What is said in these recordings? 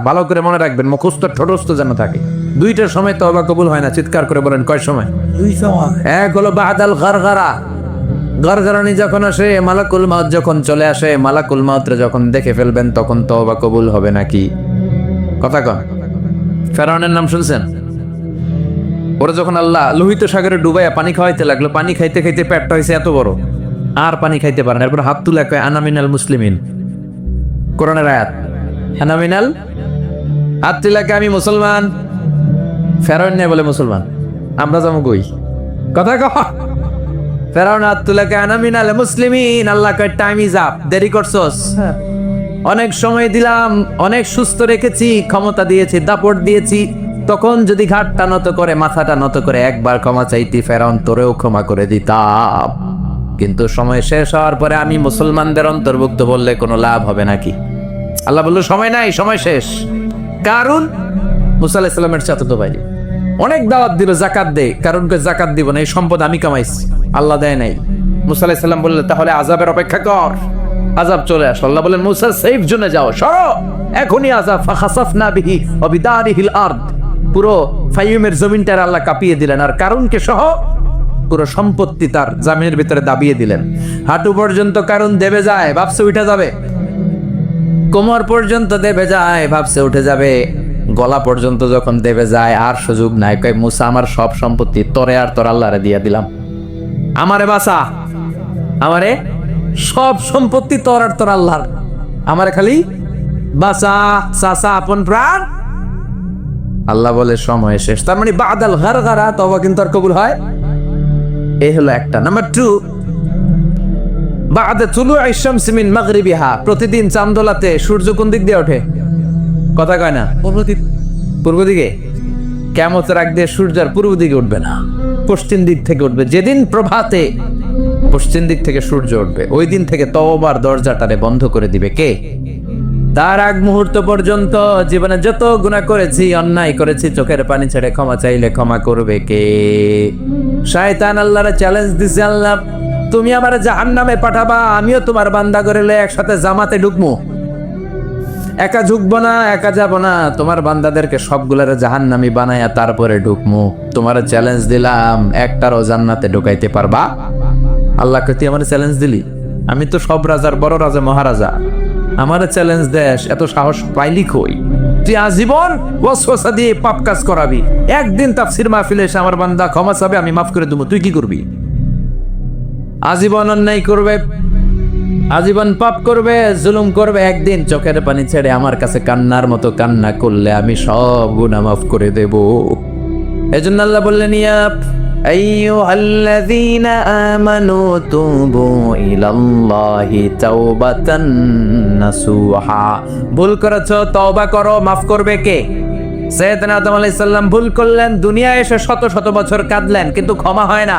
ভালো করে মনে রাখবেন, মুখস্থ ঠোঁটস্থ যেন থাকে। দুইটার সময় তওবা কবুল হয় না, চিৎকার করে বলেন কয় সময়? দুই সময়। এক হলো বাদাল গারগারা, গারগারানি যখন আসে, মালাকুল মাউত যখন চলে আসে, মালাকুল মাউতরে যখন দেখে ফেলবেন তখন তওবা কবুল হবে নাকি? কথা কন। ফেরাউনের নাম শুনছেন? ওরা যখন আল্লাহ লোহিত সাগরে ডুবাইয়া পানি খাওয়াইতে লাগলো, পানি খাইতে খাইতে পেটটা হয়েছে এত বড়, আর পানি খাইতে পারে না। এরপর হাত তুলে কয় আনা মিনাল মুসলিমিন, কোরআনের আয়াত, আনা মিনাল, হাত তুলে কয় আমি মুসলমান। ফেরাউন নেই বলে মুসলমান, আমরা যেমন কই। কথা কহ। ফেরাউন হাত তুলে কয় আনা মিনাল মুসলিমিন। আল্লাহ কয় টাইম ইজ আপ, দেরি করছস, অনেক সময় দিলাম, অনেক সুস্থ রেখেছি, ক্ষমতা দিয়েছি, দাপট দিয়েছি, তখন যদি ঘাটটা নত করে, মাথাটা নত করে একবার ক্ষমা চাইতি, ফেরাউন তোরেও ক্ষমা করে দিতাম। কিন্তু সময় শেষ হওয়ার পরে আমি মুসলমানদের অন্তর্ভুক্ত বললে কোনো লাভ হবে নাকি? আল্লাহ বলল সময় নাই, সময় শেষ। কারণ মুসা আলাইহিস সালামের চাচাতো ভাই অনেক দাওয়াত দিল, জাকাত দে, কারণ জাকাত দিব না, এই সম্পদ আমি কামাইছি, আল্লাহ দেয় নাই। মুসা আলাইহিস সালাম বললেন তাহলে আযাবের অপেক্ষা কর। আযাব চলে আসলো, আল্লাহ বলেন মুসা সেফ জোনে যাও, সরো, এখনই আযাব। ফাখাসাফনা বিহি ওয়া বিদারিহিল আরদ, পুরো ফাইয়ুমের জমিনটার আল্লাহ কাঁপিয়ে দিলেন, আর কারুনকে সহ পুরো সম্পত্তি তার জামিনের ভিতরে দাবিয়ে দিলেন। হাঁটু পর্যন্ত কারুন দেবে যায়, ভাবছে উঠে যাবে, কোমর পর্যন্ত দেবে যায়, ভাবছে উঠে যাবে, গলা পর্যন্ত যখন দেবে যায় আর সুযোগ নাই। কয় মুসা আমার সব সম্পত্তি তোরে আর তোর আল্লাহরে দিয়া দিলাম, আমারে বাঁচা, আমারে সব সম্পত্তি তোর আর তোর আল্লাহর, আমারে খালি বাঁচা, চাচা আপন প্রাণ। আল্লাহ বলে সময় শেষ। তার মানে বাদাল গারগারা তওবা কিন্তু আর কবুল হয়। এই হলো একটা। নাম্বার 2, বাদা তুলুই শামসি মিন মাগরিবিহা, প্রতিদিন চাঁদোলাতে সূর্য কোন দিক দিয়ে ওঠে? কথা কয় না? পূর্ব দিকে। কিয়ামতের আগ দিয়ে সূর্য আর পূর্ব দিকে উঠবে না, পশ্চিম দিক থেকে উঠবে। যেদিন প্রভাতে পশ্চিম দিক থেকে সূর্য উঠবে, ওই দিন থেকে তওবার দরজাটারে বন্ধ করে দিবে কে? তার আগ মুহূর্ত পর্যন্ত জীবনে যত গুনাহ করেছি, অন্যায় করেছি, চোখের পানি ছেড়ে ক্ষমা চাইলে ক্ষমা করবে কে? শয়তান আল্লাহরে চ্যালেঞ্জ দিছে, আল্লাহ তুমি আমার জাহান্নামে পাঠাবা, আমিও তোমার বান্দা করেলে একসাথে জামাতে ঢুকবো, একা ঢুকবো না, একা যাব না, তোমার বান্দাদেরকে সবগুলারে জাহান্নামী বানায়া তারপরে ঢুকবো। তোমার চ্যালেঞ্জ দিলাম, একটারও জান্নাতে ঢুকাইতে পারবা? আল্লাহকে তুই আমার চ্যালেঞ্জ দিলি? আমি তো সব রাজার বড় রাজা, মহারাজা, আমার চ্যালেঞ্জ দেশ, এত সাহস পাইলি কই? তুই আজীবন ওয়াসওয়াসা দিয়ে পাপ কাজ করাবি, একদিন তাফসীর মাহফিলে এসে আমার বান্দা ক্ষমা চাবে, আমি মাফ করে দেবো, তুই কি করবি? আজীবন অন্যায় করবে, আজীবন পাপ করবে, জুলুম করবে, একদিন চোখের পানি ছেড়ে আমার কাছে কান্নার মতো কান্না করলে আমি সব গুনাহ মাফ করে দেব। এজন্য আল্লাহ বললেন ইয়া আইয়ুহাল্লাযীনা আমানু তুবু ইলাল্লাহি তাওবাতান নাসুহা, ভুল করেছো তওবা করো, মাফ করবে কে? সাইয়েদনা আদম আলাইহিস সালাম ভুল করলেন, দুনিয়ায় এসে শত শত বছর কাঁদলেন, কিন্তু ক্ষমা হয় না।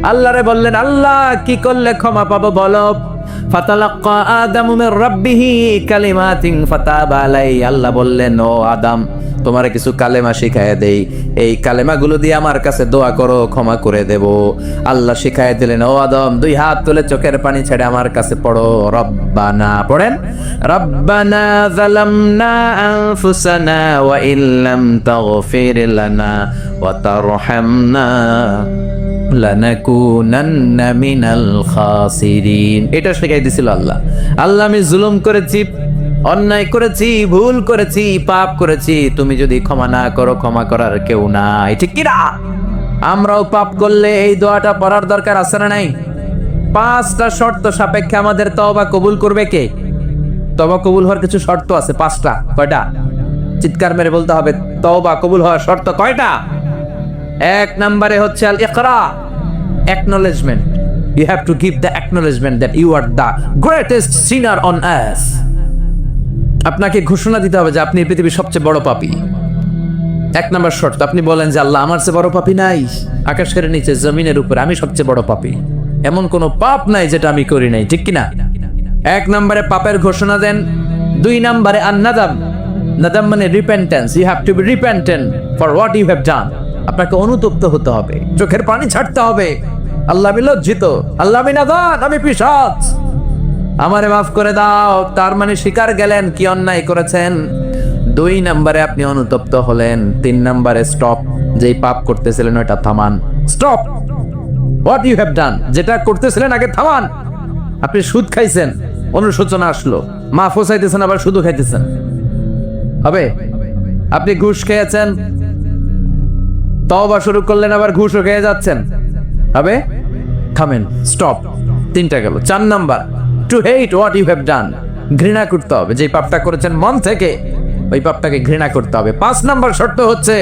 আল্লাহরে বললেন আল্লাহ কি করলে ক্ষমা পাবো বলো? ফাতালাক্কা আদামু মির রাব্বিহি কালিমাতিন ফাতাবা আলাইহি, আল্লাহ বললেন ও আদম তোমার কিছু কালেমা শিখায় দেই, এই কালেমাগুলো দিয়ে আমার কাছে দোয়া করো, ক্ষমা করে দেব। আল্লাহ শিখায় দিলেন, ও আদম দুই হাত তুলে চোখের পানি ছেড়ে আমার কাছে পড়ো, রব্বানা, পড়েন, রব্বানা যালামনা আনফুসানা ওয়া ইল্লাম তাগফির লানা ওয়া তারহামনা লানাকুনান্না মিনাল খাসিরিন। এটা শিখাই দিছিল আল্লাহ। আল্লাহ আমি জুলুম করেছি, অন্যায় করেছি, ভুল করেছি, পাপ করেছি, তুমি যদি ক্ষমা না করো ক্ষমা করার কেউ নাই, ঠিক কি না? আমরাও পাপ করলে এই দোয়াটা পড়ার দরকার আছে না নাই? 5টা শর্ত সাপেক্ষে আমাদের তওবা কবুল করবে কে? তওবা কবুল হওয়ার কিছু শর্ত আছে 5টা। কয়টা? চিৎকার মেরে বলতে হবে, তওবা কবুল হওয়ার শর্ত কয়টা? 1 নম্বরে হচ্ছে আল ইকরা, acknowledgement. You have to give the acknowledgement that you are the greatest sinner on earth. আপনাকে ঘোষণা দিতে হবে যে আপনি পৃথিবীর সবচেয়ে বড় পাপী। 1 নম্বর শর্ত, আপনি বলেন যে আল্লাহ আমার চেয়ে বড় পাপী নাই, আকাশের নিচে জমিনের উপরে আমি সবচেয়ে বড় পাপী, এমন কোনো পাপ নাই যেটা আমি করি নাই, ঠিক কিনা? 1 নম্বরে পাপের ঘোষণা দেন। 2 নম্বরে আন-নাদাম, নাদাম মানে repentance, you have to be repentant for what you have done. আপনাকে অনুতপ্ত হতে হবে, চোখের পানি ছাড়তে হবে, আল্লাহ আমি লজ্জিত, আল্লাহ আমি নাদান, আমি পিশাচ, আমারে মাফ করে দাও। তার মানে স্বীকার গেলেন কি অন্যায় করেছেন। 2 নম্বরে আপনি অনুতপ্ত হলেন, 3 নম্বরে স্টপ, যেই পাপ করতেছিলেন ওটা থামান। Stop what you have done, যেটা করতেছিলেন আগে থামান। আপনি সুদ খাইছেন, অনুশোচনা আসলো, মাফও চাইতেছেন, আবার সুদও খাইতেছেন, হবে? আপনি ঘুষ খেয়েছেন, তওবা শুরু করলেন, আবার ঘুষও খেয়ে যাচ্ছেন, হবে? থামেন, স্টপ। 3টা গেল। 4 number, to hate what you have done, ঘৃণা করতে হবে, যে পাপটা করেছেন মন থেকে ওই পাপটাকে ঘৃণা করতে হবে। 5 নাম্বার শর্ত হচ্ছে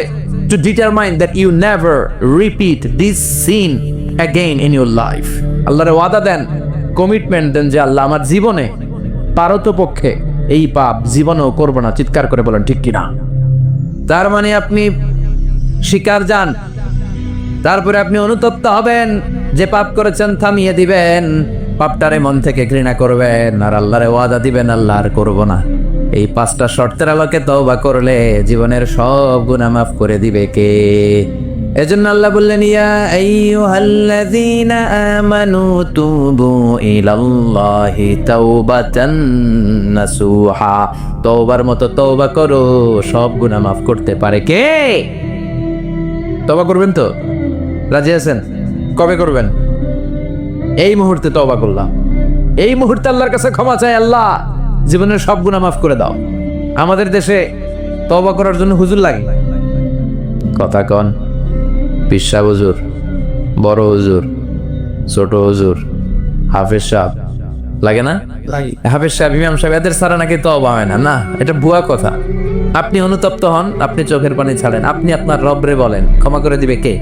to determine that you never repeat this sin again in your life. আল্লাহর ওয়াদা দেন, কমিটমেন্ট দেন যে আল্লাহ আমার জীবনে পারতপক্ষে এই পাপ জীবনেও করবো না। চিৎকার করে বলেন ঠিক কিনা? তার মানে আপনি শিকার যান, তারপরে আপনি অনুতপ্ত হবেন, যে পাপ করেছেন থামিয়ে দিবেন, পাপটারে মন থেকে ঘৃণা করবেন, আর আল্লাহরে ওয়াদা দিবেন আল্লাহ আর করবো না। এই 5টা শর্তের আলোকে তওবা করলে জীবনের সব গুনাহ মাফ করে দিবে কে? এজন্য আল্লাহ বললেন, ইয়া আইয়ুহাল্লাযীনা আমানু তুবু ইলাল্লাহি তাওবাতান নাসুহা, তওবার মতো তওবা করো, সব গুনাহ মাফ করতে পারে কে? তওবা করবেন তো? রাজি আছেন? কবে করবেন? এই মুহূর্তে তওবা করলাম, এই মুহূর্তে আল্লাহর কাছে ক্ষমা চাই, আল্লাহ জীবনের সব গুনাহ মাফ করে দাও। আমাদের দেশে তওবা করার জন্য হুজুর লাগে, কথা কন? পীর সাহেব হুজুর, বড় হুজুর, ছোট হুজুর, হাফেজ সাহেব লাগে না? হাফেজ সাহেব, ইমাম সাহেব, এদের ছাড়া নাকি তওবা হয় না। না, এটা ভুয়া কথা। আপনি অনুতপ্ত হন, আপনি চোখের পানি ছাড়েন, আপনি আপনার রবরে বলেন, ক্ষমা করে দিবে কে?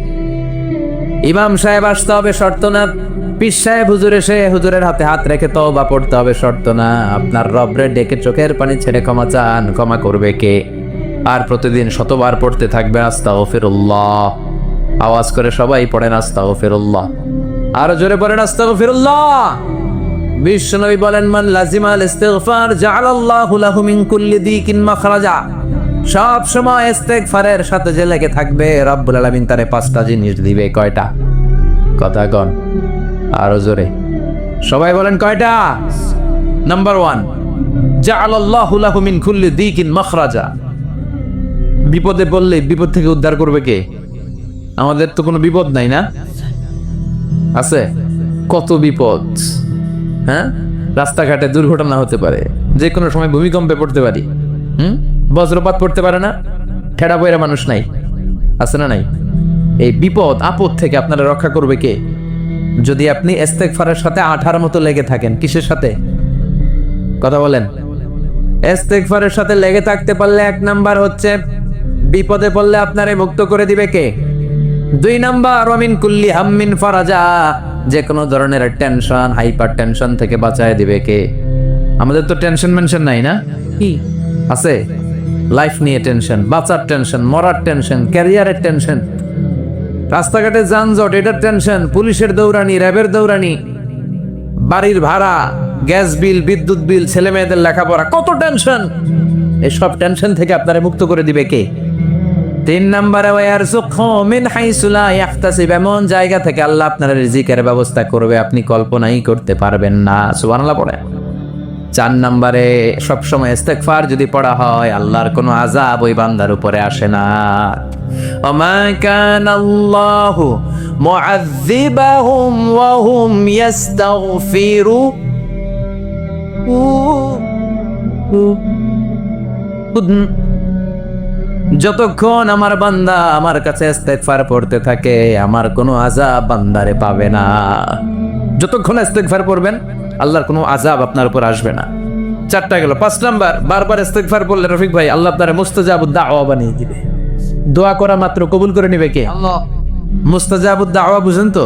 ইমাম সাহেব আসতে হবে শর্ত না, পীর সাহেব হুজুর এসে হুজুরের হাতে হাত রেখে তওবা পড়তে হবে শর্ত না। আপনার রবরে ডেকে চোখের পানি ছেড়ে ক্ষমা চান, ক্ষমা করবে কে? আর প্রতিদিন শতবার পড়তে থাকবে আস্তাগফিরুল্লাহ। আওয়াজ করে সবাই পড়েন আস্তাগফিরুল্লাহ, আরো জোরে পড়েন আস্তাগফিরুল্লাহ। বিশ্বনবী বলেন, মান লাজিমাল ইস্তিগফার জাআলাল্লাহু লাহু মিন কুল্লি দিকিন মাখরাজা। সব সময় ইস্তিগফারের সাথে যে লেগে থাকবে, রব্বুল আলামিন তারে 5টা জিনিস দিবে। কয়টা? কথা কন আরো জোরে, সবাই বলেন কয়টা? নাম্বার 1, জাআলাল্লাহু লাহু মিন কুল্লি দিকিন মাখরাজা। বিপদে পড়লে বিপদ থেকে উদ্ধার করবে কে? আমাদের তো কোনো বিপদ নাই, না আছে? কত বিপদ, হ্যাঁ? রাস্তাঘাটে দুর্ঘটনা হতে পারে, যে কোনো সময় ভূমিকম্পে পড়তে পারি, বজ্রপাত পড়তে পারে না, ঠেড়া বইরা মানুষ নাই, আছে না নাই? এই বিপদ আপদ থেকে আপনারা রক্ষা করবে কে? যদি আপনি ইস্তেগফারের সাথে আঠার মতো লেগে থাকেন। কিসের সাথে? কথা বলেন। ইস্তেগফারের সাথে লেগে থাকতে পারলে 1 নাম্বার হচ্ছে বিপদে পড়লে আপনারে মুক্ত করে দিবে কে? 2 নাম্বার, ওয়া মিন কুল্লি হাম্মিন ফারাজা, যে কোনো ধরনের টেনশন, হাইপার টেনশন থেকে বাঁচায় দিবে কে? আমাদের তো টেনশন মেনশন নাই, না কি আছে? লাইফ নিয়ে টেনশন, বাঁচার টেনশন, মরার টেনশন, ক্যারিয়ারের টেনশন, রাস্তাঘাটে যানজট, এটার টেনশন, পুলিশের দৌড়ানি, র্যাবের দৌড়ানি, বাড়ির ভাড়া, গ্যাস বিল, বিদ্যুৎ বিল, ছেলে মেয়েদের লেখাপড়া, কত টেনশন। এসব টেনশন থেকে আপনারে মুক্ত করে দিবে কে? 3 নাম্বারে, ওয়ারযুকহু মিন হাইসু লা ইয়াহতাসিব, এমন জায়গা থেকে আল্লাহ আপনার রিজিকের ব্যবস্থা করবে আপনি কল্পনাই করতে পারবেন না। সুবহানাল্লাহ পড়েন। 4 নাম্বারে, সবসময় ইস্তেগফার যদি পড়া হয়, আল্লাহর কোনো আযাব ওই বান্দার উপরে আসে না। ওমা কানাল্লাহু মুআযযিবাহুম ওয়া হুম ইস্তাগফিরুন। যতক্ষণ আমার বান্দা আমার কাছে ইস্তেগফার পড়তে থাকে, আমার কোনো আযাব বান্দারে পাবে না। যতক্ষণ ইস্তেগফার পড়বেন, আল্লাহর কোনো আযাব আপনার উপর আসবে না। 4টা গেল। 5 নাম্বার, বারবার ইস্তেগফার পড়লে রফিক ভাই আল্লাহ আপনারে মুস্তাজাবুদ দাওয়া বানিয়ে দিবে। দোয়া করা মাত্র কবুল করে নেবে কে? আল্লাহ। মুস্তাজাবুদ দাওয়া বুঝেন তো?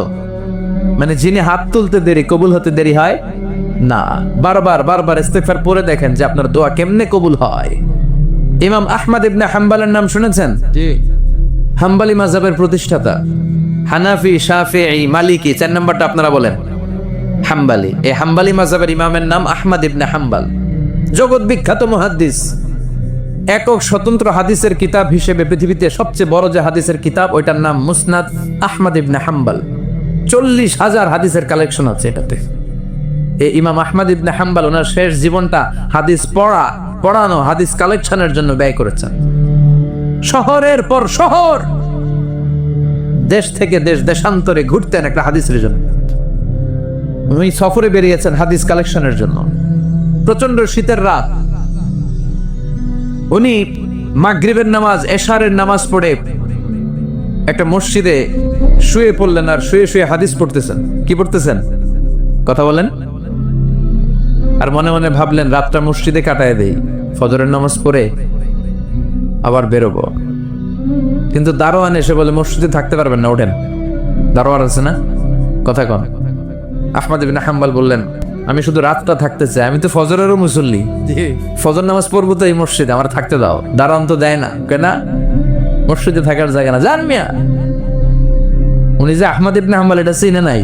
মানে যিনি হাত তুলতে দেরি, কবুল হতে দেরি হয় না। বারবার ইস্তেগফার পড়ে দেখেন যে আপনার দোয়া কেমনে কবুল হয়। ইমাম আহমদ ইবনে হাম্বলের নাম শুনেছেন? জি। হাম্বলি মাযহাবের প্রতিষ্ঠাতা। হানাফি, শাফিঈ, মালিকি, 4 নাম্বারটা আপনারা বলেন। হাম্বলি। এই হাম্বলি মাযহাবের ইমামের নাম আহমদ ইবনে হাম্বল। জগৎ বিখ্যাত মুহাদ্দিস। একক স্বতন্ত্র হাদিসের কিতাব হিসেবে পৃথিবীতে সবচেয়ে বড় যে হাদিসের কিতাব, ওইটার নাম মুসনাদ আহমদ ইবনে হাম্বল। 40,000 হাদিসের কালেকশন আছে এটাতে। এই ইমাম আহমদ ইবনে হাম্বল ওনার শেষ জীবনটা হাদিস পড়া পড়ানো, হাদিস কালেকশনের জন্য ব্যয় করেছেন। শহরের পর শহর, দেশ থেকে দেশ, দেশান্তরে ঘুরতেন একটা হাদিসের জন্য। উনি সফরে বেরিয়েছেন হাদিস কালেকশনের জন্য। প্রচন্ড শীতের রাত, উনি মাগরিবের নামাজ, এশারের নামাজ পড়ে একটা মসজিদে শুয়ে পড়লেন, আর শুয়ে শুয়ে হাদিস পড়তেছেন। কি পড়তেছেন? কথা বলেন। আর মনে মনে ভাবলেন রাতটা মসজিদে কাটায় দেই, ফজরের নামাজ পড়ে আবার বেরোবো। কিন্তু দারোয়ান এসে বলে মসজিদে থাকতে পারবেন না, ওঠেন। দারোয়ান আছে না, কথা কন। আহমদ ইবনে হাম্বল বললেন আমি শুধু রাতটা থাকতে চাই, আমি তো ফজরেরও মুসল্লি, ফজর নামাজ পড়বো তো এই মসজিদে, আমার থাকতে দাও। দারোয়ান তো দেয় না, কেনা মসজিদে থাকার জায়গা না, জান মিয়া। উনি যে আহমদ ইবনে হাম্বল এটা চিনে নাই,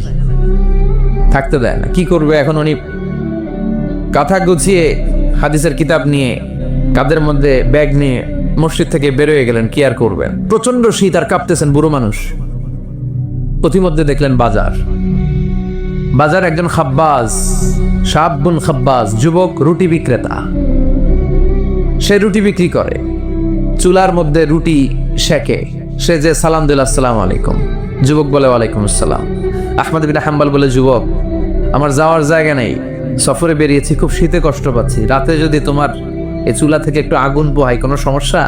থাকতে দেয় না। কি করবে এখন? উনি কাঁথা গুছিয়ে হাদিসের কিতাব নিয়ে কাদের মধ্যে ব্যাগ নিয়ে মসজিদ থেকে বেরোয় গেলেন। কি আর করবেন, প্রচন্ড শীত, আর কাঁপতেছেন, বুড়ো মানুষ। প্রতিমধ্যে দেখলেন বাজার, বাজার একজন খাব্বাজ, শাবুন খাব্বাজ, যুবক রুটি বিক্রেতা। সে রুটি বিক্রি করে, চুলার মধ্যে রুটি সেকে। সে যে সালাম দিল আসসালামু আলাইকুম, যুবক বলে ওয়ালাইকুম আসসালাম। আহমদ ইবনে হাম্বল বলে যুবক আমার যাওয়ার জায়গা নেই, সফরে বেরিয়েছি, খুব শীতে কষ্ট পাচ্ছি, রাতে যদি তোমার এই চুলা থেকে একটু আগুন পোহাই কোনো সমস্যা?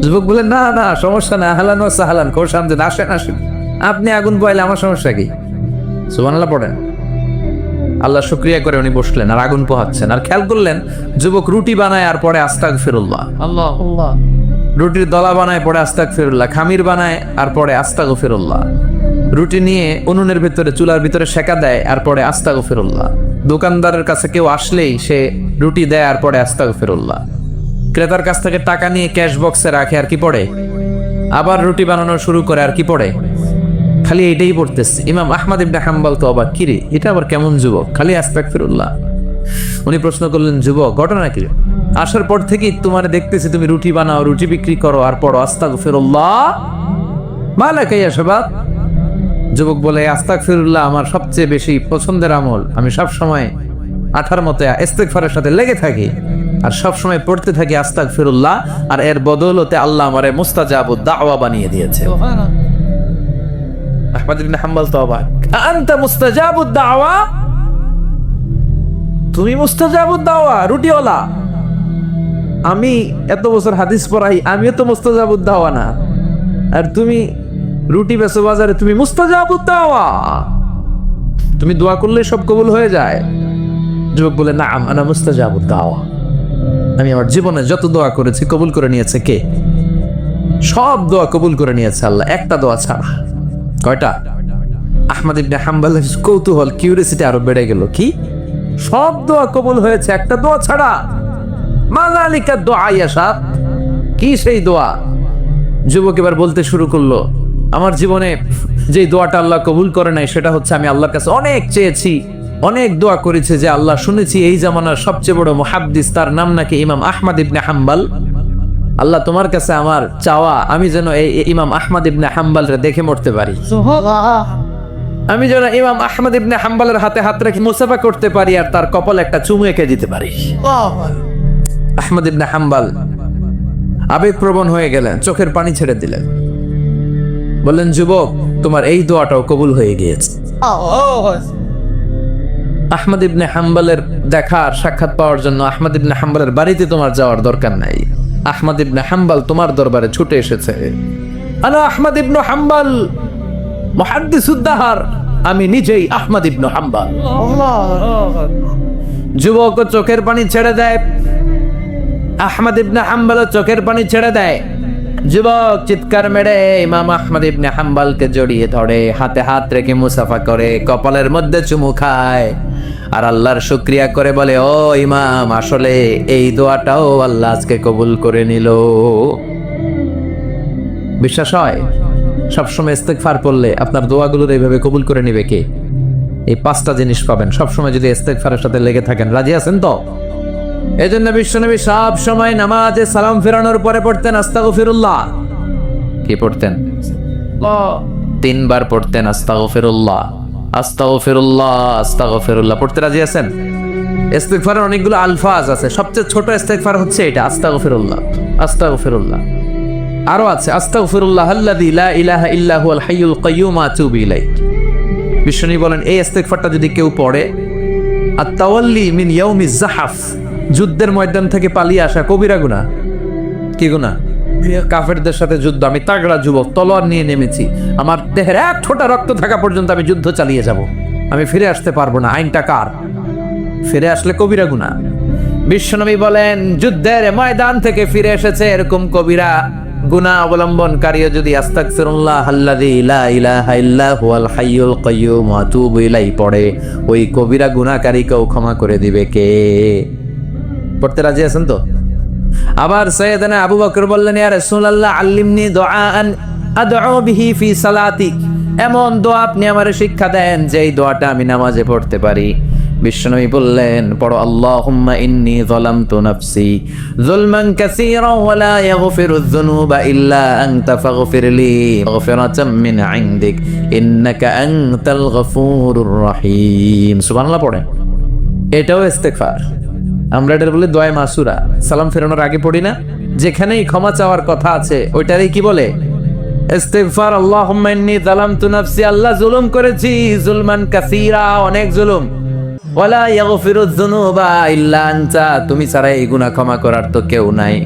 যুবক বলে না না সমস্যা না, আহলান ওয়া সাহলান, খোশামদেদ, আসেন আসেন, আপনি আগুন পোহাইলে আমার সমস্যা কি? সুবহানাল্লাহ পড়েন। আল্লাহ শুকরিয়া করে উনি বসলেন আর আগুন পোহাচ্ছেন। আর খেয়াল করলেন যুবক রুটি বানায় আর পরে আস্তাগফিরুল্লাহ, আল্লাহ আল্লাহ, রুটির দলা বানায় পরে আস্তাগফিরুল্লাহ, খামির বানায় আর পরে আস্তাগফিরুল্লাহ, রুটি নিয়ে উনুনের ভিতরে চুলার ভিতরে সেকা দেয় আর পরে আস্তাগফিরুল্লাহ। দোকানদারের কাছে কেউ আসলেই সে রুটি দেয় আর পরে আস্তাগফিরুল্লাহ। ক্রেতার কাছ থেকে টাকা নিয়ে ক্যাশ বক্সে রাখে আর কি পড়ে? আবার রুটি বানানো শুরু করে আর কি পড়ে? খালি এটাই পড়তেছে। ইমাম আহমদ ইবনে হাম্বল তো অবাক, কিরে এটা আবার কেমন যুবক, খালি আস্তাগফিরুল্লাহ। উনি প্রশ্ন করলেন যুবক ঘটনা কি? আসার পর থেকেই তোমার দেখতেছি তুমি রুটি বানাও, রুটি বিক্রি করো আর পড়ো আস্তাগফিরুল্লাহ, মালাকা ইয়া শাবাব। যুবক বলে আস্তাগফিরুল্লাহ আমার সবচেয়ে বেশি পছন্দের আমল, আমি সব সময় আঠার মতো ইস্তেগফারের সাথে লেগে থাকি আর সব সময় পড়তে থাকি আস্তাগফিরুল্লাহ, আর এর বদৌলতে আল্লাহ আমারে মুস্তাজাবুদ দাওয়া বানিয়ে দিয়েছে। আহমদ ইবনে হাম্বল তো অবাক, আনতা মুস্তাজাবুদ দাওয়া, তুমি মুস্তাজাবুদ দাওয়া রুটিওয়ালা? আমি এত বছর হাদিস পড়াই, আমিও তো মুস্তাজাবুদ দাওয়া না, আর তুমি রুটি বেচো বাজারে, তুমি মুস্তাজাবুদ দাওয়া, তুমি দোয়া করলে সব কবুল হয়ে যায়? যুবক বলে না আনা মুস্তাজাবুদ দাওয়া, আমি আমার জীবনে যত দোয়া করেছি কবুল করে নিয়েছে কে? সব দোয়া কবুল করে নিয়েছে আল্লাহ, একটা দোয়া ছাড়া। কয়টা? আহমদ ইবনে হাম্বলের কৌতূহল, কিউরিওসিটি আরো বেড়ে গেল। কি? সব দোয়া কবুল হয়েছে একটা দোয়া ছাড়া? মাযালিকা দোয়া ইয়া শাব, কি সেই দোয়া? যুবক এবার বলতে শুরু করলো আমার জীবনে যে দোয়াটা আল্লাহ কবুল করে নাই সেটা হচ্ছে আমি আল্লাহর কাছে অনেক চেয়েছি, অনেক দোয়া করেছে যে আল্লাহ, শুনেছি এই জামানার সবচেয়ে বড় মুহাদ্দিস, তার নাম নাকি ইমাম আহমদ ইবনে হাম্বল। আল্লাহ তোমার কাছে আমার চাওয়া আমি যেন এই ইমাম আহমদ ইবনে হাম্বলরে দেখে মরতে পারি, আমি যেন ইমাম আহমদ ইবনে হাম্বলের হাতে হাত রেখে মুসাফা করতে পারি আর তার কপালে একটা চুমু এঁকে দিতে পারি। আহমদ ইবনে হাম্বল আবেগপ্রবণ হয়ে গেলেন, চোখের পানি ছেড়ে দিলেন, বললেন যুবক তোমার এই দোয়াটাও কবুল হয়ে গিয়েছে। আহমদ ইবনে হাম্বলের দেখার সাক্ষাৎ পাওয়ার জন্য আহমদ ইবনে হাম্বলের বাড়িতে তোমার যাওয়ার দরকার নাই, আহমদ ইবনে হাম্বল তোমার দরবারে ছুটে এসেছে। আনা আহমদ ইবনে হাম্বল মুহাদ্দিসুদ দাহর, আমি নিজেই আহমদ ইবনে হাম্বল। যুবক চোখের পানি ছেড়ে দেয়, আহমদ ইবনে হাম্বল চোখের পানি ছেড়ে দেয়। যুবক চিৎকার মেরে ইমাম আহমদ ইবনে হাম্বলকে জড়িয়ে ধরে, হাতে হাত রেখে মুসাফা করে, কপালের মধ্যে চুমু খায় আর আল্লাহর শুকরিয়া করে বলে ও ইমাম, আসলে এই দোয়াটাও আল্লাহ আজকে কবুল করে নিল। বিশ্বাস হয়? সবসময় ইস্তেগফার পড়লে আপনার দোয়াগুলোর এইভাবে কবুল করে নিবে কে? এই পাঁচটা জিনিস পাবেন সবসময় যদি ইস্তেগফারের সাথে লেগে থাকেন। রাজি আছেন তো? এই জন্য বিশ্বনবী সব সময় নামাজে সালাম ফেরানোর পরে পড়তেন আস্তাগফিরুল্লাহ। কি পড়তেন? 3 বার পড়তেন আস্তাগফিরুল্লাহ, আস্তাগফিরুল্লাহ, আস্তাগফিরুল্লাহ। পড়তে রাজি আছেন? ইস্তেগফারের অনেকগুলো আলফাজ আছে, সবচেয়ে ছোট ইস্তেগফার হচ্ছে এটা, আস্তাগফিরুল্লাহ, আস্তাগফিরুল্লাহ। আরো আছে আস্তাগফিরুল্লাহ আল্লাযী লা ইলাহা ইল্লা হুয়াল হাইয়ুল কাইয়্যুম আতুবু ইলাইহি। বিশ্বনবী বলেন এই ইস্তেগফারটা যদি কেউ পড়ে, আত-তাওয়াল্লি মিন ইয়াউমিজ জাহাফ, যুদ্ধের ময়দান থেকে পালিয়ে আসা কবিরা গুনাহ। কি গুনাহ? কাফেরদের সাথে যুদ্ধ, আমি তাগড়া যুবক, তলোয়ার নিয়ে নেমেছি, আমার দেহের এক ফোঁটা রক্ত থাকা পর্যন্ত আমি যুদ্ধ চালিয়ে যাব, আমি ফিরে আসতে পারবো না, আইনটা কার? ফিরে আসলে কবিরা গুনাহ। বিশ্বনবী বলেন যুদ্ধের ময়দান থেকে ফিরে এসেছে এরকম কবিরা গুনাহ অবলম্বনকারীও যদি আস্তাগফিরুল্লাহ আল্লাযী লা ইলাহা ইল্লা হুয়াল হাইয়ুল কাইয়্যুম ওয়া আতুবু ইলাইহি পড়ে, ওই কবিরা গুনাহকারীকেও ক্ষমা করে দিবে কে? পড়তে রাজি আছেন তো? আবার সাইয়েদনা আবু বকর বললেন, ইয়া রাসূলুল্লাহ আল্লিমনি দুআআন আদউ বিহি ফি সালাতি, এমন দোয়া আপনি আমারে শিক্ষা দেন যেই দোয়াটা আমি নামাজে পড়তে পারি। বিশ্বনবী বললেন পড়ো, আল্লাহুম্মা ইন্নী যালামতু নাফসি যুলমান কাসীরা ওয়া লা ইয়াগফিরুয যুনুবা ইল্লা আনতা ফাগফিরলি মাগফিরাতাম মিন ইনদিক ইন্নাকা আনতাল গফুরুর রহিম। সুবহানাল্লাহ পড়েন, এটাও ইস্তেগফার। আমরা এটার বলে দোয়া মাসুরা, সালাম ফেরানোর আগে পড়ি না? যেখানেই ক্ষমা চাওয়ার কথা আছে ওইটারই কি বলে? ইস্তিগফার। আল্লাহুম্মা ইন্নী যালামতু নাফসি, আল্লাহ জুলুম করেছি, যুলমান কাসীরা, অনেক জুলুম, ওয়ালা ইয়াগফিরুয যুনুবা ইল্লা আনতা, তুমি ছাড়া এই গুনাহ ক্ষমা করার তো কেউ নাই,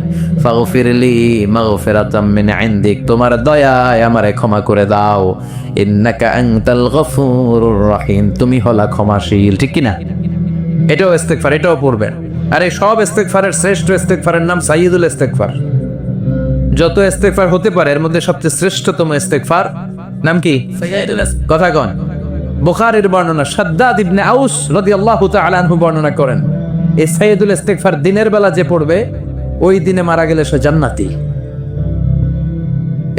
ফাগফিরলি মাগফিরাতাম মিন ইনদিক, তোমার দয়ায় আমারে ক্ষমা করে দাও, ইন্নাকা আনতাল গফুরুর রহিম, তুমি হলা ক্ষমাশীল। ঠিক কি না? এটাও ইস্তেগফার, এটাও পড়বেন। আর এই সব ইস্তেগফারের শ্রেষ্ঠ ইস্তেগফারের নাম সাইয়্যিদুল ইস্তেগফার। যত ইস্তেগফার হতে পারে এর মধ্যে সবচেয়ে শ্রেষ্ঠতম ইস্তেগফার নাম কি? সাইয়্যিদুল ইস্তেগফার। কথা কোন? বুখারীর বর্ণনা, শাদ্দাদ ইবনে আউস রাদিয়াল্লাহু তাআলা আনহু বর্ণনা করেন, এই সাইয়্যিদুল ইস্তেগফার দিনের বেলা যে পড়বে ওই দিনে মারা গেলে সে জান্নাতি।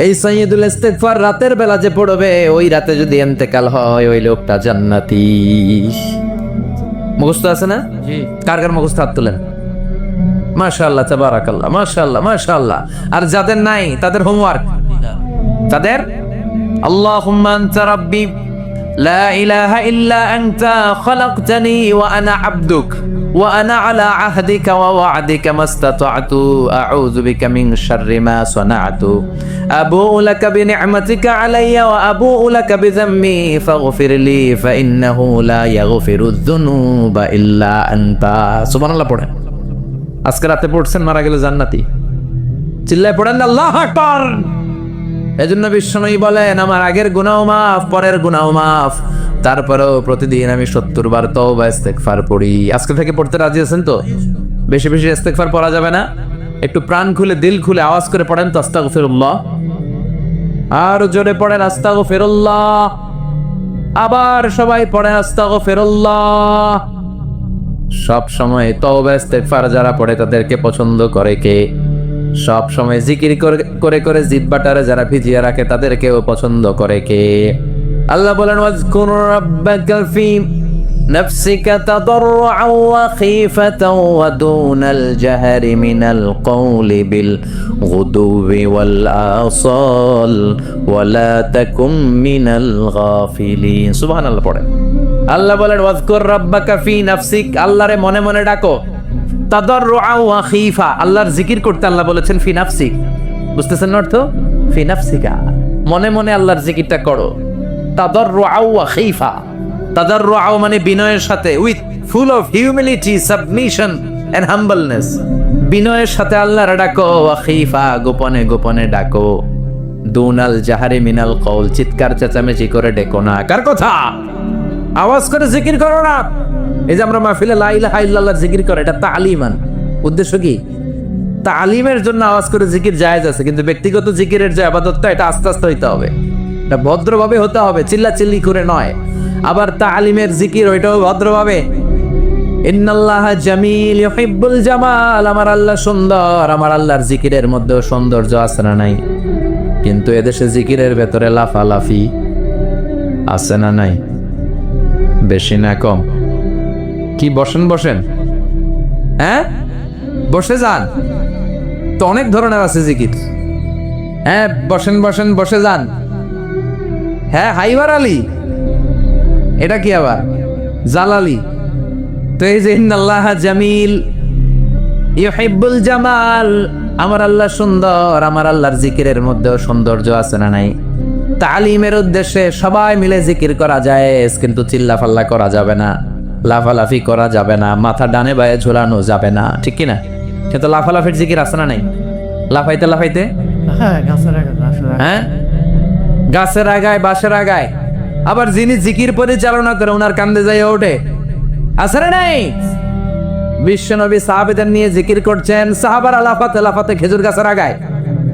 এই সাইয়্যিদুল ইস্তেগফার রাতের বেলা যে পড়বে ওই রাতে যদি ইন্তেকাল হয় ওই লোকটা জান্নাতি। মুখস্থ আছে না? জি। কার কার মুখস্থ? হাত তুলেন। মাশাআল্লাহ, তাবারাকাল্লাহ, মাশাআল্লাহ, মাশাআল্লাহ। আর যাদের নাই তাদের হোমওয়ার্ক, তাদের আল্লাহুম্মা আনতা রাব্বি লা ইলাহা ইল্লা আনতা খালাকতানি ওয়া আনা আবদুক ওয়া আনা আলা আহদিকা ওয়া ওয়া'দিকা মাস্তাতা'তু আউযু বিকা মিন শাররি মা সানা'তু আবুউ লাকা বিনি'মাতিকা আলাইয়া ওয়া আবুউ লাকা বিযাম্মি ফাগফিরলি ফাইন্নাহু লা ইয়াগফিরুয যুনুবা ইল্লা আনতা। সুবহানাল্লাহ পড়েন। আজকে রাতে পড়ছেন, মারা গেলে জান্নাতি। চিল্লায় পড়েন আল্লাহু আকবার। এজন্য বিশ্বনবী বলেন আমার আগের গুনাহ মাফ, পরের গুনাহ মাফ, তারপরেও প্রতিদিন আমি 70 বার তওবা ইস্তেগফার পড়ি। আজকে থেকে পড়তে রাজি আছেন তো? বেশি বেশি ইস্তেগফার পড়া যাবে না? একটু প্রাণ খুলে দিল খুলে আওয়াজ করে পড়েন তো আস্তাগফিরুল্লাহ। আর জোরে পড়েন আস্তাগফিরুল্লাহ। আবার সবাই পড়েন আস্তাগফিরুল্লাহ। সব সময় তওবা ইস্তেগফার যারা পড়ে তাদেরকে পছন্দ করে কে? সব সময় জিকির করে করে জিহ্বাটারে যারা ভিজিয়ে রাখে তাদেরকেও পছন্দ করে কে? আল্লাহ বলেন ওয়াজকুর রাব্বাকা ফি নাফসিকা তাদাররুআন ওয়া খীফাতান ওয়া দুনাল জাহরি মিনাল কওলি বিল গুদুবি ওয়াল আসাল ওয়া লা তাকুম মিনাল গাফিলিন। সুবহানাল্লাহ পড়েন। আল্লাহ বলেন ওয়াজকুর রাব্বাকা ফি নাফসিক, আল্লাহরে মনে মনে ডাকো, তাদাররুআন ওয়া খীফা, আল্লাহর জিকির করতে আল্লাহ বলেছেন ফি নাফসিক। বুঝতেছেন অর্থ? ফি নাফসিকা, মনে মনে আল্লাহর জিকিরটা করো। তাদাররুআন ওয়া খীফা, তাদাররুআন মানে বিনয়ের সাথে, with full of humility, submission and humbleness, বিনয়ের সাথে আল্লাহর ডাকো। ওয়া খীফা, গোপনে গোপনে ডাকো। দুনাল জাহারি মিনাল কওল, চিৎকার চেঁচামেচি করে ডেকো না। কার কথা? আওয়াজ করে জিকির করো না। এই যে আমরা মাহফিলে লা ইলাহা ইল্লাল্লাহর জিকির করে, এটা তালিমান। উদ্দেশ্য কি? তালিমের জন্য আওয়াজ করে জিকির জায়েজ আছে, কিন্তু ব্যক্তিগত জিকিরের যে ইবাদতটা এটা আস্তে আস্তে হইতে হবে, এটা ভদ্রভাবে হতে হবে, চিল্লা চিল্লি করে নয়। আবার তালিমের জিকির ওইটাও ভদ্রভাবে। ইন্নাল্লাহা জামিল ইউহিব্বুল জামাল, আমার আল্লাহ সুন্দর, আমার আল্লাহর জিকিরের মধ্যেও সৌন্দর্য আছে না নাই? কিন্তু এদেশে জিকিরের ভেতরে লাফালাফি আছে না নাই? বেশি না কম? কি বসেন বসেন, হ্যাঁ বসে যান তো, অনেক ধরনের আছে জিকির। হ্যাঁ বসেন বসেন, বসে যান। হ্যাঁ হাইবার আলী, এটা কি আবার জালালি? তো এই যে ইন্নাল্লাহ জামিল ইউহিব্বুল জামাল, আমার আল্লাহ সুন্দর, আমার আল্লাহর জিকিরের মধ্যেও সৌন্দর্য আছে না নাই? তালিমের উদ্দেশ্যে সবাই মিলে জিকির করা যায়, কিন্তু চিল্লাফাল্লা করা যাবে না, লাফালাফি করা যাবে না, মাথা ডানে বায়ে ঝোলানো যাবে না, ঠিক কিনা? কিন্তু লাফালাফির জিকির আছে না নাই? লাফাইতে লাফাইতে, হ্যাঁ, গাছের আগায় বাঁশের আগায়। আবার যিনি জিকির পরিচালনা করে ওনার কান্দে যাই ওঠে, আছে না নাই? বিশ্বনবী সাহাবেদের নিয়ে জিকির করছেন, সাহাবারা লাফাতে লাফাতে খেজুর গাছের আগায়।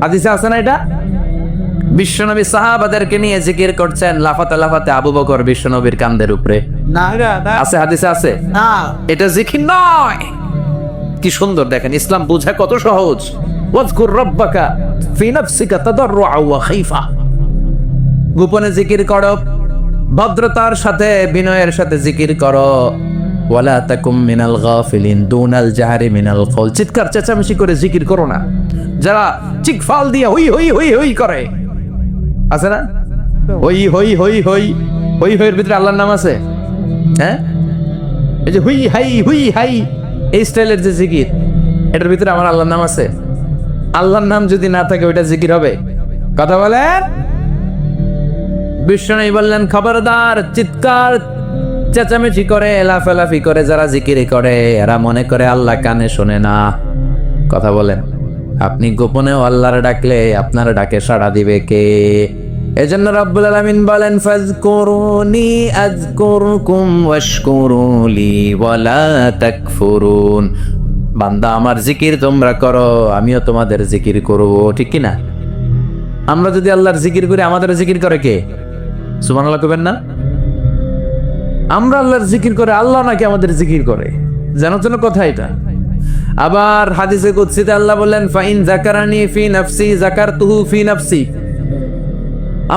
হাদিসে আছে না এটা? বিশ্বনবী সাহাবাদেরকে নিয়ে জিকির করছেন, লাফাতে লাফাতে আবু বকর বিশ্বনবীর কান্দের উপরে। আছে, হাদিসে আছে। এটা জিকির নয়। কি সুন্দর দেখেন, ইসলাম বুঝা কত সহজ। ওয়াজকুর রাব্বাকা ফি নাফসিকা তাদাররুআ ওয়া খাইফা, গোপনে জিকির করো, ভদ্রতার সাথে বিনয়ের সাথে জিকির করো। ওয়ালা তাকুম মিনাল গাফিলিন দুনাল জাহরি মিনাল কওল, চিৎকার চেঁচামেচি করে জিকির করো না। যারা চিকফাল দিয়ে হই হই হই হই করে, আছে না? হই হই হই হই হই হইয়ের ভিতরে আল্লাহর নাম আছে, হ্যাঁ? এই যে হুই হাই হুই হাই, এই স্টাইলের যে জিকির, এটার ভিতরে আমার আল্লাহর নাম আছে? আল্লাহর নাম যদি না থাকে ওইটা জিকির হবে? কথা বলেন। বিষ্ণু বললেন, খবরদার, চিৎকার চেঁচামেচি করে লাফালাফি করে যারা জিকির করে, এরা মনে করে আল্লাহ কানে শোনে না। কথা বলেন। আপনি গোপনেও আল্লাহর ডাকলে আপনার ডাকে সাড়া দিবে কে? এজন্য রব্বুল আলামিন বলেন, ফাজকুরুনি আযকুরকুম ওয়াশকুরুলি ওয়ালা তাকফুরুন। বান্দা, আমার জিকির তোমরা করো, আমিও তোমাদের জিকির করব, ঠিক কি না? আমরা যদি আল্লাহর জিকির করি, আমাদের জিকির করে কে? সুবহানাল্লাহ কইবেন না? আমরা আল্লাহর জিকির করে, আল্লাহ নাকি আমাদের জিকির করে? জানার জন্য কথা এটা। আবার হাদিসে কুদসিতে আল্লাহ বললেন, ফাইন যাকারানি ফি নাফসি যাকারতুহু ফি নাফসি।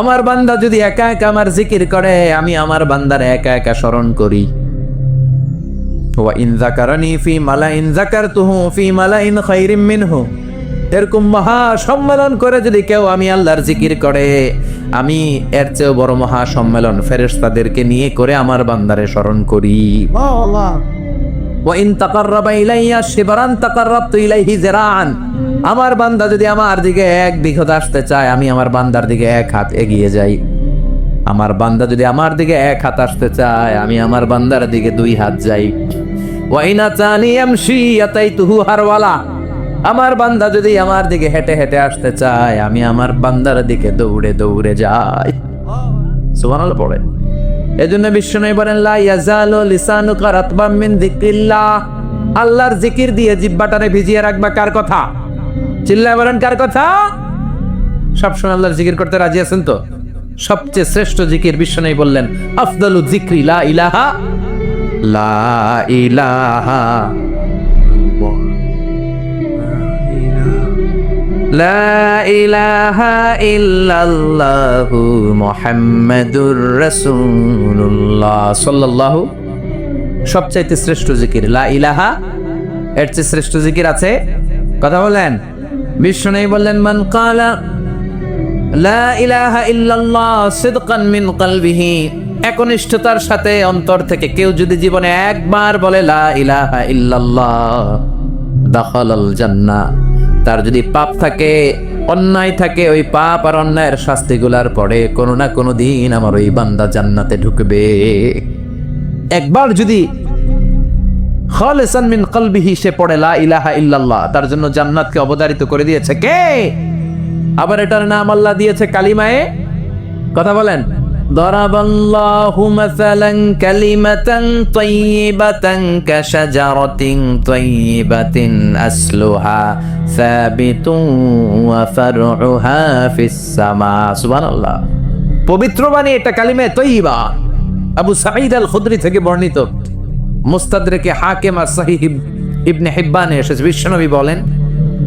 আমার বান্দা যদি একা একা আমার জিকির করে, আমি আমার বান্দার একা একা স্মরণ করি। ওয়া ইন যাকারানি ফি মালাইন যাকারতুহু ফি মালাইন খায়রিম মিনহু। এরকম মহা সম্মেলন করে যদি কেউ আমি আল্লাহর জিকির করে, আমি এর চেয়েও বড় মহা সম্মেলন ফেরেশতাদেরকে নিয়ে করে আমার বান্দারে স্মরণ করি। ওয়া ইন তাকাররাবা ইলাইয়া শিবরান তাকাররাবতু ইলাইহি যিরাআন। আমার বান্দা যদি আমার দিকে এক বিঘত আসতে চায়, আমি আমার বান্দার দিকে এক হাত এগিয়ে যাই। আমার বান্দা যদি আমার দিকে এক হাত আসতে চায়, আমি আমার বান্দার দিকে দুই হাত যাই। ওয়া ইন আতানি ইয়ামশি আতাইতুহু হারওয়ালা। আমার বান্দা যদি আমার দিকে হেঁটে হেঁটে আসতে চায়, আমি আমার বান্দার দিকে দৌড়ে দৌড়ে যাই। সুবহানাল্লাহ পড়ে। এজন্য বিশ্বনবী বলেন, লা ইয়াজালু লিসানুকা রাতবাম মিন যিকরিল্লাহ। আল্লাহর জিকির দিয়ে জিহ্বাটারে ভিজিয়ে রাখবা। কার কথা? চিল্লায় বলেন, কার কথা? সবসময় আল্লাহর জিকির করতে রাজি আছেন তো? সবচেয়ে শ্রেষ্ঠ জিকির বিশ্বনবী বললেন, আফদালু যিকরি লা ইলাহা লা ইলাহা লা ইলাহা ইল্লাল্লাহু মুহাম্মাদুর রাসূলুল্লাহ সাল্লাল্লাহু। সবচাইতে শ্রেষ্ঠ জিকির লা ইলাহা। এর চেয়ে শ্রেষ্ঠ জিকির আছে? কথা বলেন। বিষ্ণু বললেন, মান ক্বালা লা ইলাহা ইল্লাল্লাহ সিদকান মিন কলবিহি, একনিষ্ঠতার সাথে অন্তর থেকে কেউ যদি জীবনে একবার বলে লা ইলাহা ইল্লাল্লাহ, দাখালাল জান্নাহ। তার যদি পাপ থাকে, অন্যায় থাকে, ওই পাপ আর অন্যায়ের শাস্তিগুলার পরে কোনো না কোনো দিন আমার ওই বান্দা জান্নাতে ঢুকবে। একবার যদি খালিসান মিন কলবিহি সে পড়ে লা ইলাহা ইল্লাল্লাহ, তার জন্য জান্নাতকে অবধারিত করে দিয়েছে কে? আবার এটার নাম আল্লাহ দিয়েছে কালিমায়ে। কথা বলেন। দরাবাল্লাহু মাসালান কালিমাতান তাইয়িবাতান কাশাজারাতিন তাইয়িবাতিন আসলুহা সাবিতুন ওয়া ফারউহা ফিস সামা। সুবহানাল্লাহ। পবিত্র বাণী এটা কালিমায়ে তাইয়িবা। আবু সাঈদ আল খুদরি থেকে বর্ণিত, মুস্তাদরেকে হাকিম আর সহিহ ইবনে হিব্বানে এসেছে। বিশ্বনবী বলেন,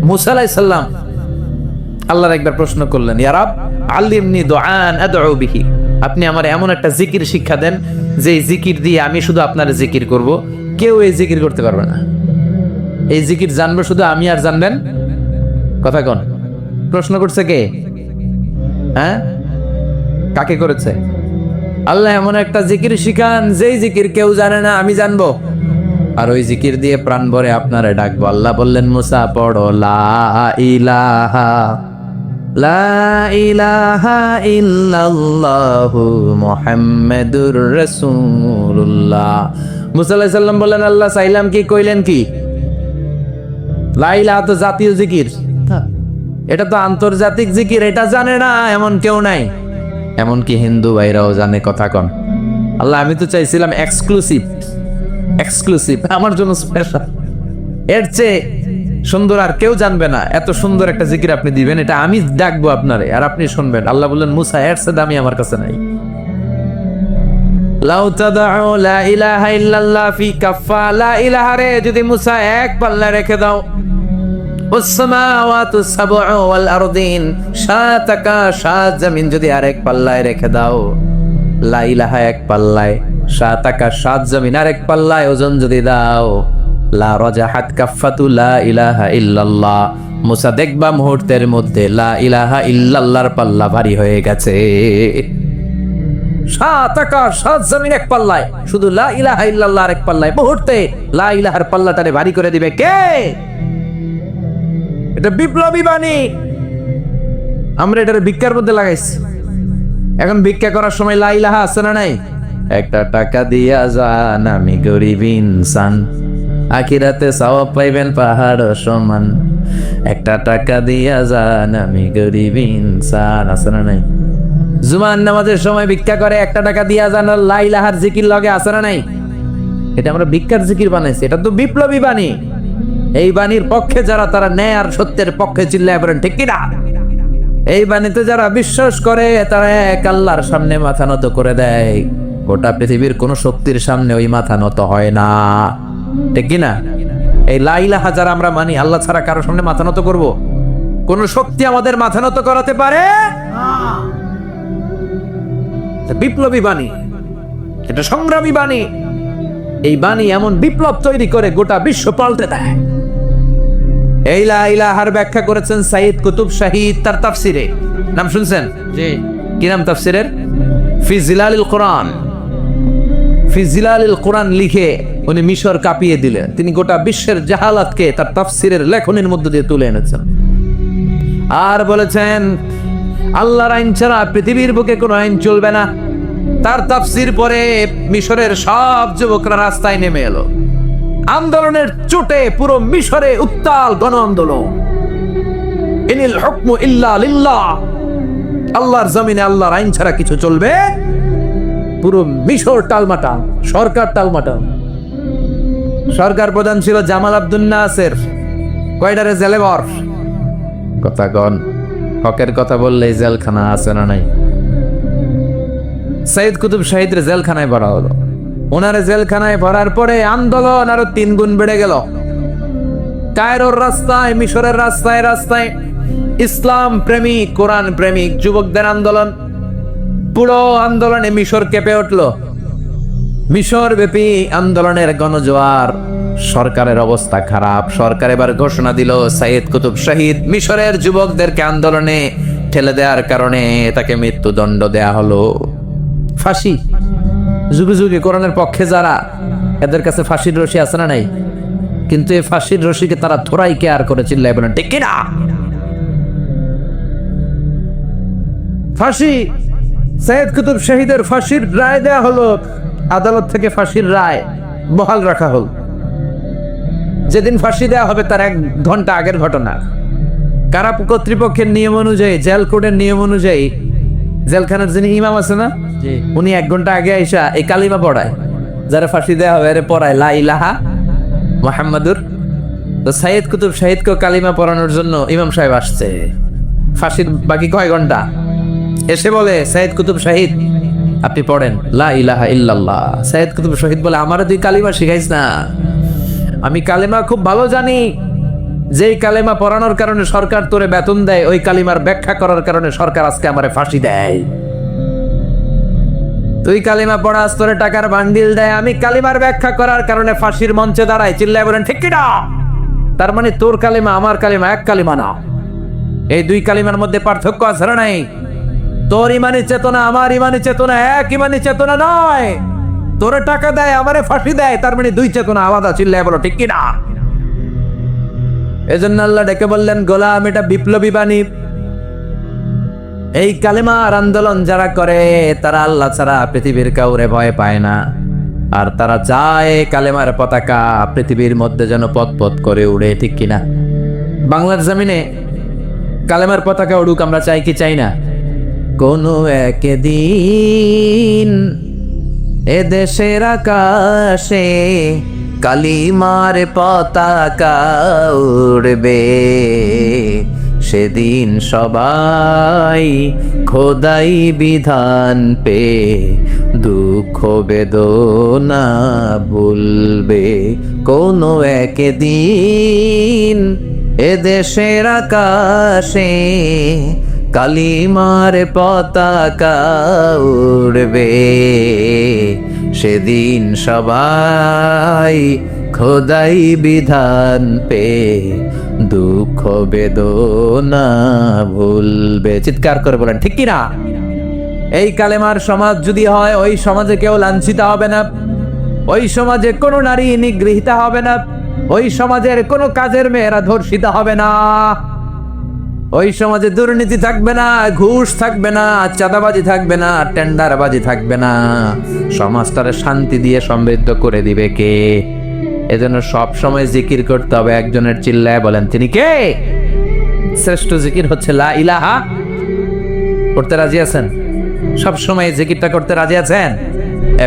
মুসা আলাইহিস সালাম আল্লাহর একবার প্রশ্ন করলেন, ইয়া রাব আল্লিমনি দুআন আদউ বিহি। আপনি আমার এমন একটা জিকির শিক্ষা দেন যে জিকির দিয়ে আমি শুধু আপনার জিকির করব, কেউ এই জিকির করতে পারবে না। এই জিকির জানবো শুধু আমি, আর জানবেন। কথা কোন? প্রশ্ন করছে কে? হ্যাঁ, কাকে করেছে? আল্লাহ এমন একটা জিকির শিখান যেই জিকির কেউ জানে না, আমি জানবো। আর ওই জিকির দিয়ে প্রাণ ভরে আপনারে ডাকবো। আল্লাহ বললেন মুসা পড়ো লা ইলাহা লা ইলাহা ইল্লাল্লাহু মুহাম্মাদুর রাসূলুল্লাহ। মুসা আলাইহিস সালাম বললেন আল্লাহ চাইলাম কি, কইলেন কি? লা ইলাহা তো জাতীয় জিকির, এটা তো আন্তর্জাতিক জিকির, এটা জানে না এমন কেউ নাই। এমনকি হিন্দু ভাইরাও জানে। কথা কন আল্লাহ, আমি তো চাইছিলাম এক্সক্লুসিভ, আমার জন্য স্পেশাল, এর চেয়ে সুন্দর আর কেউ জানবে না। এত সুন্দর একটা জিকির আপনি দিবেন, এটা আমি ডাকবো আপনারে আর আপনি শুনবেন। আল্লাহ বললেন মুসা এর চেয়ে দামি আমার কাছে নাই। লাউ তাদউ লা ইলাহা ইল্লাল্লাহ ফি কাফা, লা ইলাহা রে যদি মুসা এক পাল্লায় রেখে দাও, ওয়াসসামাওয়াতু সাবউ ওয়াল আরদিন, সাত আকাশ সাত জমিন যদি আরেক পাল্লায় রেখে দাও, লা ইলাহা এক পাল্লায়, সাত আকাশ সাত জমিন আরেক পাল্লায় ওজন যদি দাও, লা রাজাহাত কাফাতু লা ইলাহা ইল্লাল্লাহ, মুসা দেখবা মুহূর্তের মধ্যে লা ইলাহা ইল্লাল্লাহর পাল্লা ভারী হয়ে গেছে। সাত আকাশ সাত জমিন এক পাল্লায়, শুধু লা ইলাহা ইল্লাল্লাহ আরেক পাল্লায়, মুহূর্তে লা ইলাহার পাল্লাটারে ভারী করে দিবে কে? এটা বিপ্লবী বাণী। আমরা এটার ভিক্ষার মধ্যে লাগাইছি। এখন ভিক্ষা করার সময় লা ইলাহা আছে না নাই? একটা টাকা দিয়া যান আমি গরিব ইনসান, আখিরাতে সওয়াব পাইবেন পাহাড় সমান। একটা টাকা দিয়া যান আমি গরিব ইনসান, আছে না নাই? জুমার নামাজের সময় ভিক্ষা করে একটা টাকা দিয়া যান, লা ইলাহার জিকির লগে আছে না নাই? এটা আমরা ভিক্ষার জিকির বানাইছি, এটা তো বিপ্লবী বাণী। এই বাণীর পক্ষে যারা, তারা ন্যায় আর সত্যের পক্ষে চিল্লায় বলেন ঠিক কিনা? এই বাণীতে যারা বিশ্বাস করে তারা এক আল্লাহর সামনে মাথা নত করে দেয়। গোটা পৃথিবীর কোন শক্তির সামনে ওই মাথা নত হয় না, ঠিক কিনা? এই লা ইলাহা যারা আমরা মানি, আল্লাহ ছাড়া কারো সামনে মাথা নত করব? কোন শক্তি আমাদের মাথা নত করাতে পারে? বিপ্লবী বাণী, এটা সংগ্রামী বাণী। এই বাণী এমন বিপ্লব তৈরি করে গোটা বিশ্ব পাল্টে দেয়। এই লা ইলাহার ব্যাখ্যা করেছেন সাইয়্যিদ কুতুব শাহীদ তার তাফসিরে। নাম শুনছেন? জি। কি নাম তাফসিরের? ফি জিলালিল কোরআন। ফি জিলালিল কোরআন লিখে উনি মিশর কাঁপিয়ে দিলেন। তিনি গোটা বিশ্বের জাহালাতকে তার তাফসিরের লেখনের মধ্য দিয়ে তুলে এনেছেন। আর বলেছেন আল্লাহর আইন ছাড়া পৃথিবীর বুকে কোনো আইন চলবে না। তার তাফসির পরে মিশরের সব যুবকরা রাস্তায় নেমে এলো। আন্দোলনের চোটে পুরো মিশরে উত্তাল গণ আন্দোলন। ইনিল হুকমু ইল্লা লিল্লাহ, আল্লাহর জমিনে আল্লাহর আইন ছাড়া কিছু চলবে? পুরো মিশর টালমাটাল, সরকার টালমাটাল। সরকার প্রধান ছিল জামাল আব্দুল নাসের। কয়টারে জেলে বর? কথা কন, হকের কথা বললে জেলখানা আছে না নাই? সাইয়্যিদ কুতুব শাহীদের জেলখানায় ভরা হলো। ওনারে জেলখানায় ভরার পরে আন্দোলন আরো 3 গুণ বেড়ে গেল। কায়রোর রাস্তায়, মিশরের রাস্তায় রাস্তায় ইসলাম প্রেমিক, কোরআন প্রেমিক যুবকদের আন্দোলন। পুরো আন্দোলনে মিশর কেঁপে উঠল। মিশর ব্যাপী আন্দোলনের গণজোয়ার। সরকারের অবস্থা খারাপ। সরকার এবার ঘোষণা দিল সাইয়্যিদ কুতুব শাহীদ মিশরের যুবকদেরকে আন্দোলনে ঠেলে দেওয়ার কারণে তাকে মৃত্যুদণ্ড দেয়া হলো। ফাঁসি। যুগে যুগে কোরআনের পক্ষে যারা, এদের কাছে ফাঁসির রশি আছে না নাই? কিন্তু এই ফাঁসির রশিকে তারা থোড়াই কেয়ার করে চিল্লায় বলেন ঠিক কিনা? ফাঁসি। সাইয়্যিদ কুতুব শাহীদের ফাঁসির রায় দেয়া হলো। আদালত থেকে ফাঁসির রায় বহাল রাখা হল। যেদিন ফাঁসি দেওয়া হবে তার 1 ঘন্টা আগের ঘটনা। কারা কর্তৃপক্ষের নিয়ম অনুযায়ী, জেল কোডের নিয়ম অনুযায়ী, জেলখানার যিনি ইমাম আছে না, উনি 1 ঘন্টা আগে আইসা এই কালিমা পড়ায়। যারা ফাঁসি দেওয়া হবে এর পড়ায় লা ইলাহা মুহাম্মাদুর। তো সাইয়্যিদ কুতুব শাহীদকে কালিমা পড়ানোর জন্য ইমাম সাহেব আসছে। ফাঁসির বাকি কয় ঘন্টা। এসে বলে সাইয়্যিদ কুতুব শাহীদ আপনি পড়েন লা ইলাহা ইল্লাল্লাহ। সাইয়্যিদ কুতুব শাহীদ বলে আমারে তুই কালিমা শিখাইস না, আমি কালিমা খুব ভালো জানি। যেই কালিমা পড়ানোর কারণে সরকার তোরে বেতন দেয়, ওই কালিমার ব্যাখ্যা করার কারণে সরকার আজকে আমারে ফাঁসি দেয়। তুই কালিমা পড়াস, তোরে টাকার বান্ডিল দেয়, আমি কালিমার ব্যাখ্যা করার কারণে ফাঁসির মঞ্চে দাঁড়াই। চিল্লায় বলেন ঠিক কিনা? তার মানে তোর কালিমা আমার কালিমা এক কালিমা না। এই 2 কালিমার মধ্যে পার্থক্য আছে না নাই? তোর ইমানি চেতনা আমার ইমানি চেতনা এক ইমানি চেতনা নয়। তোরে টাকা দেয় আমারে ফাঁসি দেয়, তার মানে দুই চেতনা আলাদা, চিল্লায় বলো ঠিক কিনা? এজন্য আল্লাহ ডেকে বললেন, গোলাম এটা বিপ্লবী বাণী। এই কালেমার আন্দোলন যারা করে তারা আল্লাহ ছাড়া পৃথিবীর কাউরে ভয় পায় না, আর তারা চায় কালেমার পতাকা পৃথিবীর মধ্যে যেন পথ পথ করে উড়ে, ঠিক কিনা? বাংলার জমিনে কালেমার পতাকা উড়ুক, আমরা চাই কি চাই না? কোনো একদিন এদেশের আকাশে কালিমার পতাকা উড়বে, সেদিন সবাই খোদাই বিধান পে দুঃখ বেদনা ভুলবে। কোনো একদিন এদেশের আকাশে কালিমার পতাকা উড়বে, সেদিন সবাই খোদাই বিধান পে দুঃখ বেদনা ভুলবে। চিৎকার করে বলেন ঠিক কিনা? এই কালেমার সমাজ যদি হয়, ওই সমাজে কেউ লাঞ্ছিত হবে না, ওই সমাজে কোনো নারী নিগৃহীতা হবে না, ওই সমাজের কোনো কাজের মেয়েরা ধর্ষিত হবে না, ওই সমাজে দুর্নীতি থাকবে না, ঘুষ থাকবে না, চাঁদাবাজি থাকবে না, টেন্ডারবাজি থাকবে না। সমাজটারে শান্তি দিয়ে সমৃদ্ধ করে দিবে কে? এজন্য সব সময় জিকির করতে হবে একজনের, চিল্লায় বলেন তিনি কে? শ্রেষ্ঠ জিকির হচ্ছে লা ইলাহা। করতে রাজি আছেন? সব সময় জিকিরটা করতে রাজি আছেন?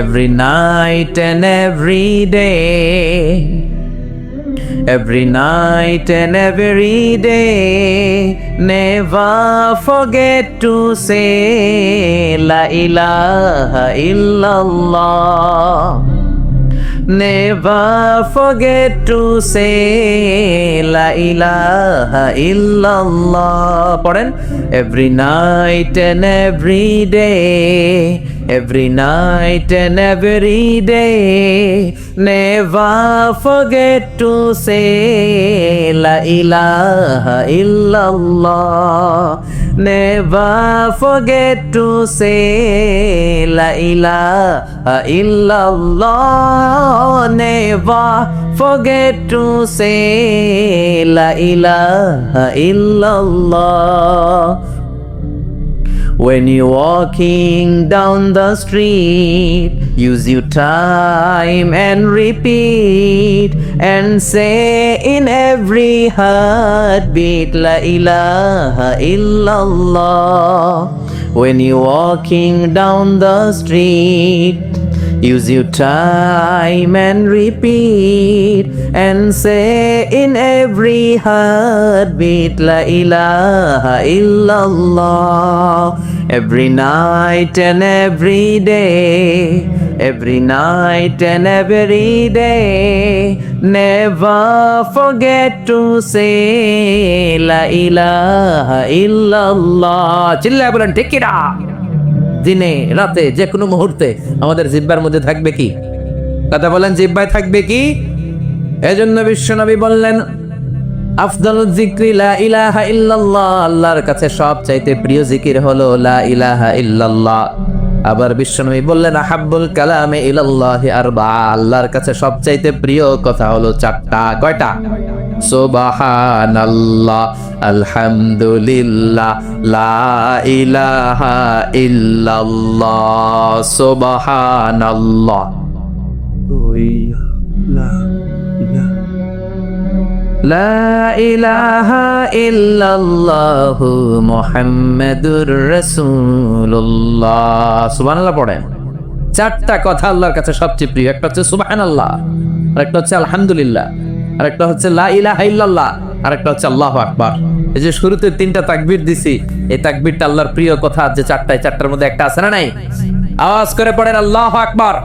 Every night and every day, every night and every day, never forget to say la ilaha illallah, never forget to say la ilaha illallah. পড়েন, every night and every day, every night and every day, never forget to say la ilaha illallah, never forget to say la ilaha illallah, never forget to say la ilaha illallah. When you're walking down the street, use your time and repeat and say in every heartbeat la ilaha illallah. When you're walking down the street, use your time and repeat and say in every heartbeat la ilaha illallah. Every night and every day, every night and every day, never forget to say la ilaha illallah. চিল্লায় বলেন ঠিক কিনা? দিনে রাতে যে কোনো মুহূর্তে আমাদের জিহ্বার মধ্যে থাকবে কি? কথা বলেন, জিহ্বায় থাকবে কি? এজন্য বিশ্বনবী বললেন, আফদালুয যিকরি লা ইলাহা ইল্লাল্লাহ, আল্লাহর কাছে সবচাইতে প্রিয় জিকির হলো লা ইলাহা ইল্লাল্লাহ। আবার বিশ্বনবী বললেন, আহাব্বুল কালামে ইলাল্লাহি আরবা, আল্লাহর কাছে সবচাইতে প্রিয় কথা হলো চারটা। কয়টা? সুবহানাল্লাহ, আলহামদুলিল্লাহ, লা ইলাহা ইল্লাল্লাহ। সুবহানাল্লাহ, লা ইলাহা ইল্লাল্লাহ, মুহাম্মাদুর রাসূলুল্লাহ। সুবহানাল্লাহ পড়েন। চারটা কথা আল্লাহর কাছে সবচেয়ে প্রিয়। একটা হচ্ছে সুবহানাল্লাহ, আরেকটা হচ্ছে আলহামদুলিল্লাহ, আরেকটা হচ্ছে লা ইলাহা ইল্লাল্লাহ, আরেকটা হচ্ছে আল্লাহু আকবার। এই যে শুরুতে তিনটা তাকবীর দিছি, এই তাকবীরটা আল্লাহর প্রিয় কথা, যে চারটায়, চারটার মধ্যে একটা আছে না নাই? আওয়াজ করে পড়েন আল্লাহু আকবার।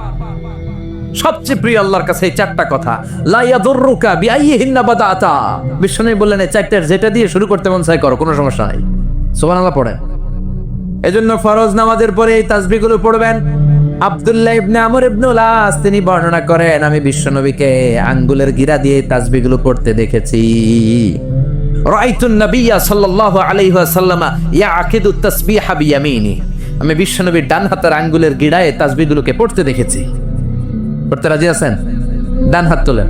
সবচেয়ে প্রিয় আল্লাহর কাছে এই চারটা কথা। লা ইয়াদুররুকা বিআইয়িহিন্না বাদাতা, বিশ্বনবী বললেন এই চারটার যেটা দিয়ে শুরু করতে মন চায় করো, কোনো সমস্যা নাই। সুবহানাল্লাহ পড়েন। এজন্য ফরজ নামাজের পরে এই তাসবিহগুলো পড়বেন। আব্দুল্লাহ ইবনে আমর ইবনুল আস তিনি বর্ণনা করেন, আমি বিশ্বনবীকে আঙ্গুলের গিরা দিয়ে তাসবিহগুলো পড়তে দেখেছি। রাআইতুন নাবিয়্যা সাল্লাল্লাহু আলাইহি ওয়াসাল্লাম ইয়াকিদু তাসবিহা বিয়ামিনি, আমি বিশ্বনবীর ডান হাতের আঙ্গুলের গিরায় তাসবিহগুলোকে পড়তে দেখেছি। পড়তে রাজি আছেন? ডান হাত তোলেন,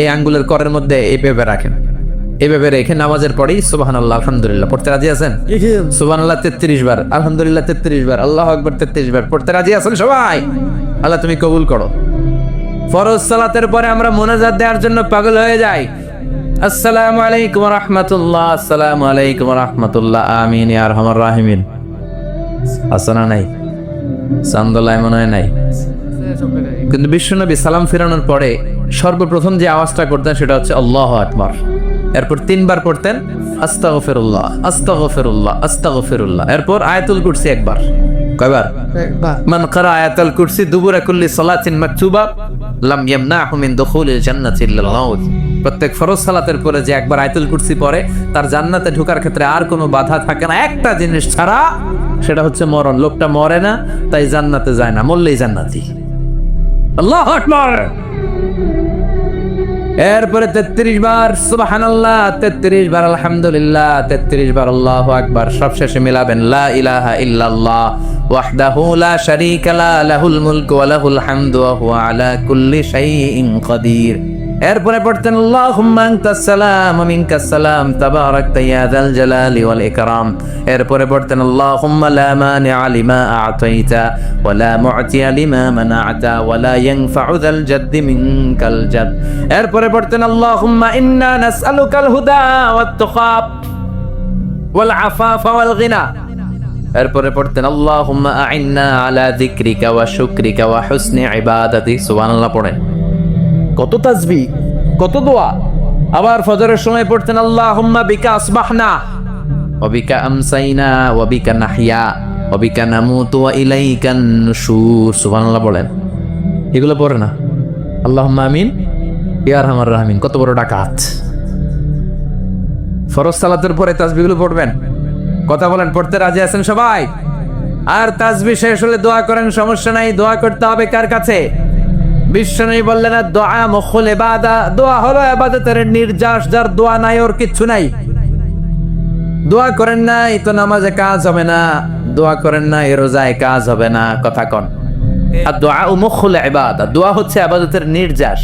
এই আঙ্গুলের করের মধ্যে এইভাবে রাখেন, এইভাবে রেখে নামাজের পরেই সুবহানাল্লাহ আলহামদুলিল্লাহ পড়তে রাজি আছেন? সুবহানাল্লাহ 33 বার, আলহামদুলিল্লাহ 33 বার, আল্লাহু আকবার 33 বার পড়তে রাজি আছেন সবাই? আল্লাহ তুমি কবুল করো। ফরজ সালাতের পরে আমরা মুনাজাত দেওয়ার জন্য পাগল হয়ে যাই। আসসালামু আলাইকুম ওয়া রাহমাতুল্লাহ, আসসালামু আলাইকুম ওয়া রাহমাতুল্লাহ, আমিন ইয়া আরহামার রাহিমিন। আসনা নাই, চান্দোলায় মনে হয় নাই। কিন্তু বিশ্বনবী সালাম ফেরানোর পরে সর্বপ্রথম যে আওয়াজটা করতেন সেটা হচ্ছে আল্লাহু আকবার। এরপর 3 বার পড়তেন আস্তাগফিরুল্লাহ, আস্তাগফিরুল্লাহ, আস্তাগফিরুল্লাহ। এরপর আয়াতুল কুরসি একবার। কয়বার? একবার। মান ক্বারা আয়াতুল কুরসি দুবুরা কুল্লি সালাতিন মাকতুবা লাম ইয়ামনাহু মিন দুখুলিল জান্নাতি ইল্লাল মাউত। প্রত্যেক ফরজ সালাতের পরে যে একবার আয়াতুল কুরসি পড়ে তার জান্নাতে ঢোকার ক্ষেত্রে আর কোনো বাধা থাকে না, একটা জিনিস ছাড়া, সেটা হচ্ছে মরণ। লোকটা মরে না তাই জান্নাতে যায় না, মরলেই জান্নাতি। আল্লাহু আকবার। এরপরে 33 বার সুবহানাল্লাহ, 33 বার আলহামদুলিল্লাহ, 33 বার আল্লাহু আকবার। সবশেষে মিলাবেন লা ইলাহা ইল্লাল্লাহ ওয়াহদাহু লা শারীকা লা লাহুল মুলকু ওয়া লাহুল হামদু ওয়া হুয়া আলা কুল্লি শাইইন কাদির। এরপরে পড়তেন আল্লাহুম্মা আনতাস সালাম ওয়া মিনকাস সালাম তাবারাকতা ইয়া যাল জালালি ওয়াল ইকরাম। এরপরে পড়তেন আল্লাহুম্মা লা মানিআ লিমা আ'তাইতা ওয়া লা মু'তিয়া লিমা মানা'তা ওয়া লা ইয়ানফা'ু যাল জাদ্দি মিনকাল জাদ। এরপরে পড়তেন আল্লাহুম্মা ইন্না নাসআলুকাল হুদা ওয়াত তুকা ওয়াল আফাফা ওয়াল গিনা। এরপরে পড়তেন আল্লাহুম্মা আ'ইন্না আলা যিকরিকা ওয়া শুকরিকা ওয়া হুসনি ইবাদাতিক। সুবহানাল্লাহ পড়েন। কত তাসবিহ, কত দোয়া। আবার ফজরের সময় পড়তেন আল্লাহুম্মা বিকা আসবাহনা ওয়া বিকা আমসাইনা ওয়া বিকা নাহইয়া ওয়া বিকা নামুতু ওয়া ইলাইকান নুশুর। সুবহানাল্লাহ বলেন। এগুলো পড়ে না? আল্লাহুম্মা আমিন ইয়া আরহামার রাহিমিন। কত বড় ডাকাত। ফরজ সালাতের পরে তাসবিহগুলো পড়বেন। কথা বলেন, পড়তে রাজি আছেন সবাই? আর তাসবিহ শেষ হলে দোয়া করেন, সমস্যা নাই। দোয়া করতে হবে কার কাছে? বিশ্বনবী বললেন না, দোয়া মুখুল ইবাদা। দোয়া হলো ইবাদতের নির্যাস, যার দোয়া নাই ওর কিচ্ছু নাই। দোয়া করেন নাই তো নামাজে কাজ হবে না, দোয়া করেন নাই রোজায় কাজ হবে না। কথা কন। আর দোয়া মুখুল ইবাদা, দোয়া হচ্ছে ইবাদতের নির্যাস।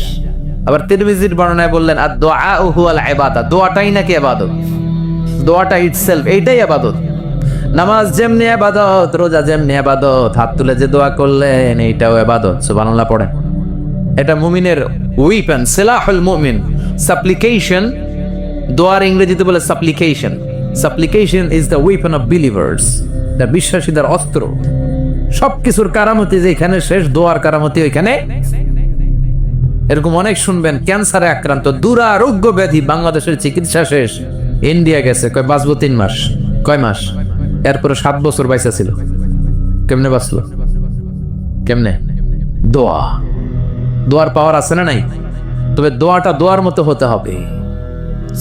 আবার তিরমিজির বর্ণনায় বললেন আর দোয়া হুয়াল ইবাদা, দোয়াটাই নাকি ইবাদত। দোয়াটা ইটসেলফ এইটাই ইবাদত। নামাজ যেমনি ইবাদত, রোজা যেমনি ইবাদত, হাত তুলে যে দোয়া করলেন এইটাও ইবাদত। সুবহানাল্লাহ পড়েন। এটা মুমিনের ওয়েপন, সিলাহুল মুমিন। সাপ্লিকেশন, দোয়ার ইংরেজিতে বলে supplication. Supplication is the weapon of believers, the বিশ্বাসীদের অস্ত্র। সবকিছুর কারামতি যেখানে শেষ, দোয়ার কারামতি ওইখানে। এরকম অনেক শুনবেন ক্যান্সারে আক্রান্ত, দুরারোগ্য ব্যাধি, বাংলাদেশের চিকিৎসা শেষ, ইন্ডিয়া গেছে, কয় বাঁচবো 3 মাস। কয় মাস? এরপরে 7 বছর বাইসা ছিল। কেমনে বাঁচলো? কেমনে? দোয়া। দোয়ার পাওয়ার আছে না নাই? তবে দোয়াটা দোয়ার মতো হতে হবে।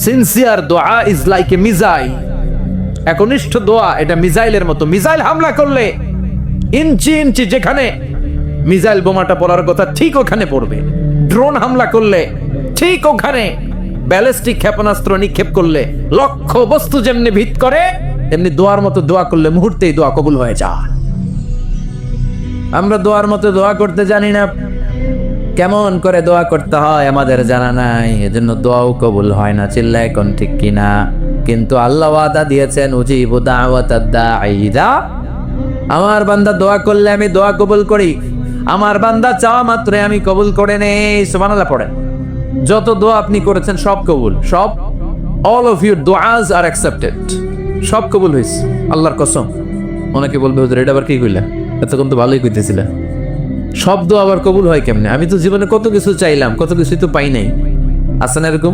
সিনসিয়ার দোয়া ইজ লাইক এ মিসাইল। একনিষ্ঠ দোয়া এটা মিসাইলের মতো। মিসাইল হামলা করলে ইঞ্চি ইঞ্চি যেখানে মিসাইল বোমাটা পড়ার কথা ঠিক ওখানে পড়বে। ড্রোন হামলা করলে ঠিক ওখানে, ব্যালিস্টিক ক্ষেপণাস্ত্র নিক্ষেপ করলে লক্ষ্য বস্তু যেমনি ভিত করে, এমনি দোয়ার মতো দোয়া করলে মুহূর্তেই দোয়া কবুল হয়ে যায়। আমরা দোয়ার মতো দোয়া করতে জানি না। কেমন করে দোয়া করতে হয় আমাদের জানা নাই, এজন্য দোয়াও কবুল হয় না। চিল্লায় কোন ঠিক কিনা? কিন্তু আল্লাহ ওয়াদা দিয়েছেন উজিবু দাওয়াতাদ দাঈ ইযা, আমার বান্দা দোয়া করলে আমি দোয়া কবুল করি। আমার বান্দা চাওয়া মাত্র আমি কবুল করে নেই। সুবহানাল্লাহ পড়েন। যত দোয়া আপনি করেছেন সব কবুল, সব। অল অফ ইউর দুআস আর অ্যাকসেপ্টেড। সব কবুল হয়েছে আল্লাহর কসম। অনেকে বলবে হুজুর এটা আবার কি কইলা, এতক্ষণ তো ভালোই কইতেছিলেন। সব দোয়া আবার কবুল হয় কেমনে? আমি তো জীবনে কত কিছু চাইলাম, কত কিছুই তো পাই নাই। আছে না এরকম?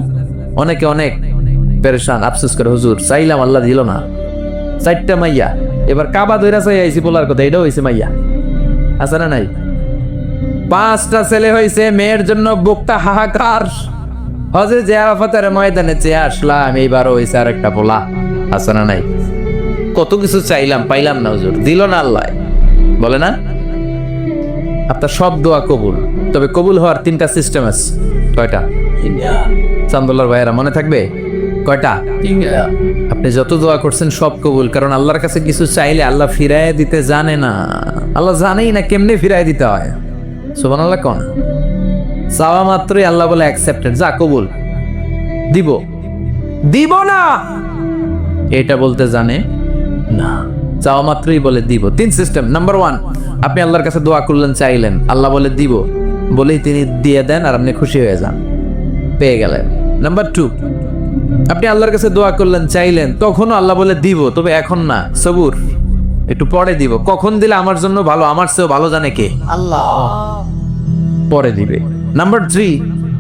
অনেকে অনেক পেরেশান, আফসোস করে হুজুর চাইলাম আল্লাহ দিল না। 4টা মাইয়া, এবার কাবা ধইরা চাই আইছি বলার কথা, এটাও হইছে মাইয়া। আছে না নাই? 5টা ছেলে হইছে, মেয়ের জন্য বুকটা হাহাকার। হজে যে আরাফাতের ময়দানে চেয়ে আসলাম, এইবারও হইছে আরেকটা পোলা। আছে না নাই? কত কিছু চাইলাম, পাইলাম না হুজুর, দিল না আল্লাহ। বলে না? আপনার সব দোয়া কবুল, তবে কবুল হওয়ার 3টা সিস্টেম আছে। কয়টা? চান্দুল্লাহর ভাইয়েরা মনে থাকবে? কয়টা? আপনি যত দোয়া করছেন সব কবুল, কারণ আল্লাহর কাছে কিছু চাইলে আল্লাহ ফিরায় দিতে জানে না। আল্লাহ জানেই না কেমনে ফিরায় দিতে হয়। সুবহানাল্লাহ কোন চাওয়া মাত্রই আল্লাহ বলে অ্যাকসেপ্টেড, যা কবুল, দিব দিব না এটা বলতে জানে না, চাওয়া মাত্রই বলে দিব। তিন সিস্টেম। নাম্বার 1, আপনি আল্লাহর কাছে দোয়া করলেন, চাইলেন, আল্লাহ বলে দিব, বলেই তিনি দিয়ে দেন আর আপনি খুশি হয়ে যান, পেয়ে গেলেন। নাম্বার 2, আপনি আল্লাহর কাছে দোয়া করলেন, চাইলেন, তখনও আল্লাহ বলে দিব, তবে এখন না, সবুর, একটু পরে দিব। কখন দিলে আমার জন্য ভালো, আমার চেয়েও ভালো জানে কে? আল্লাহ, পরে দিবে। নাম্বার 3,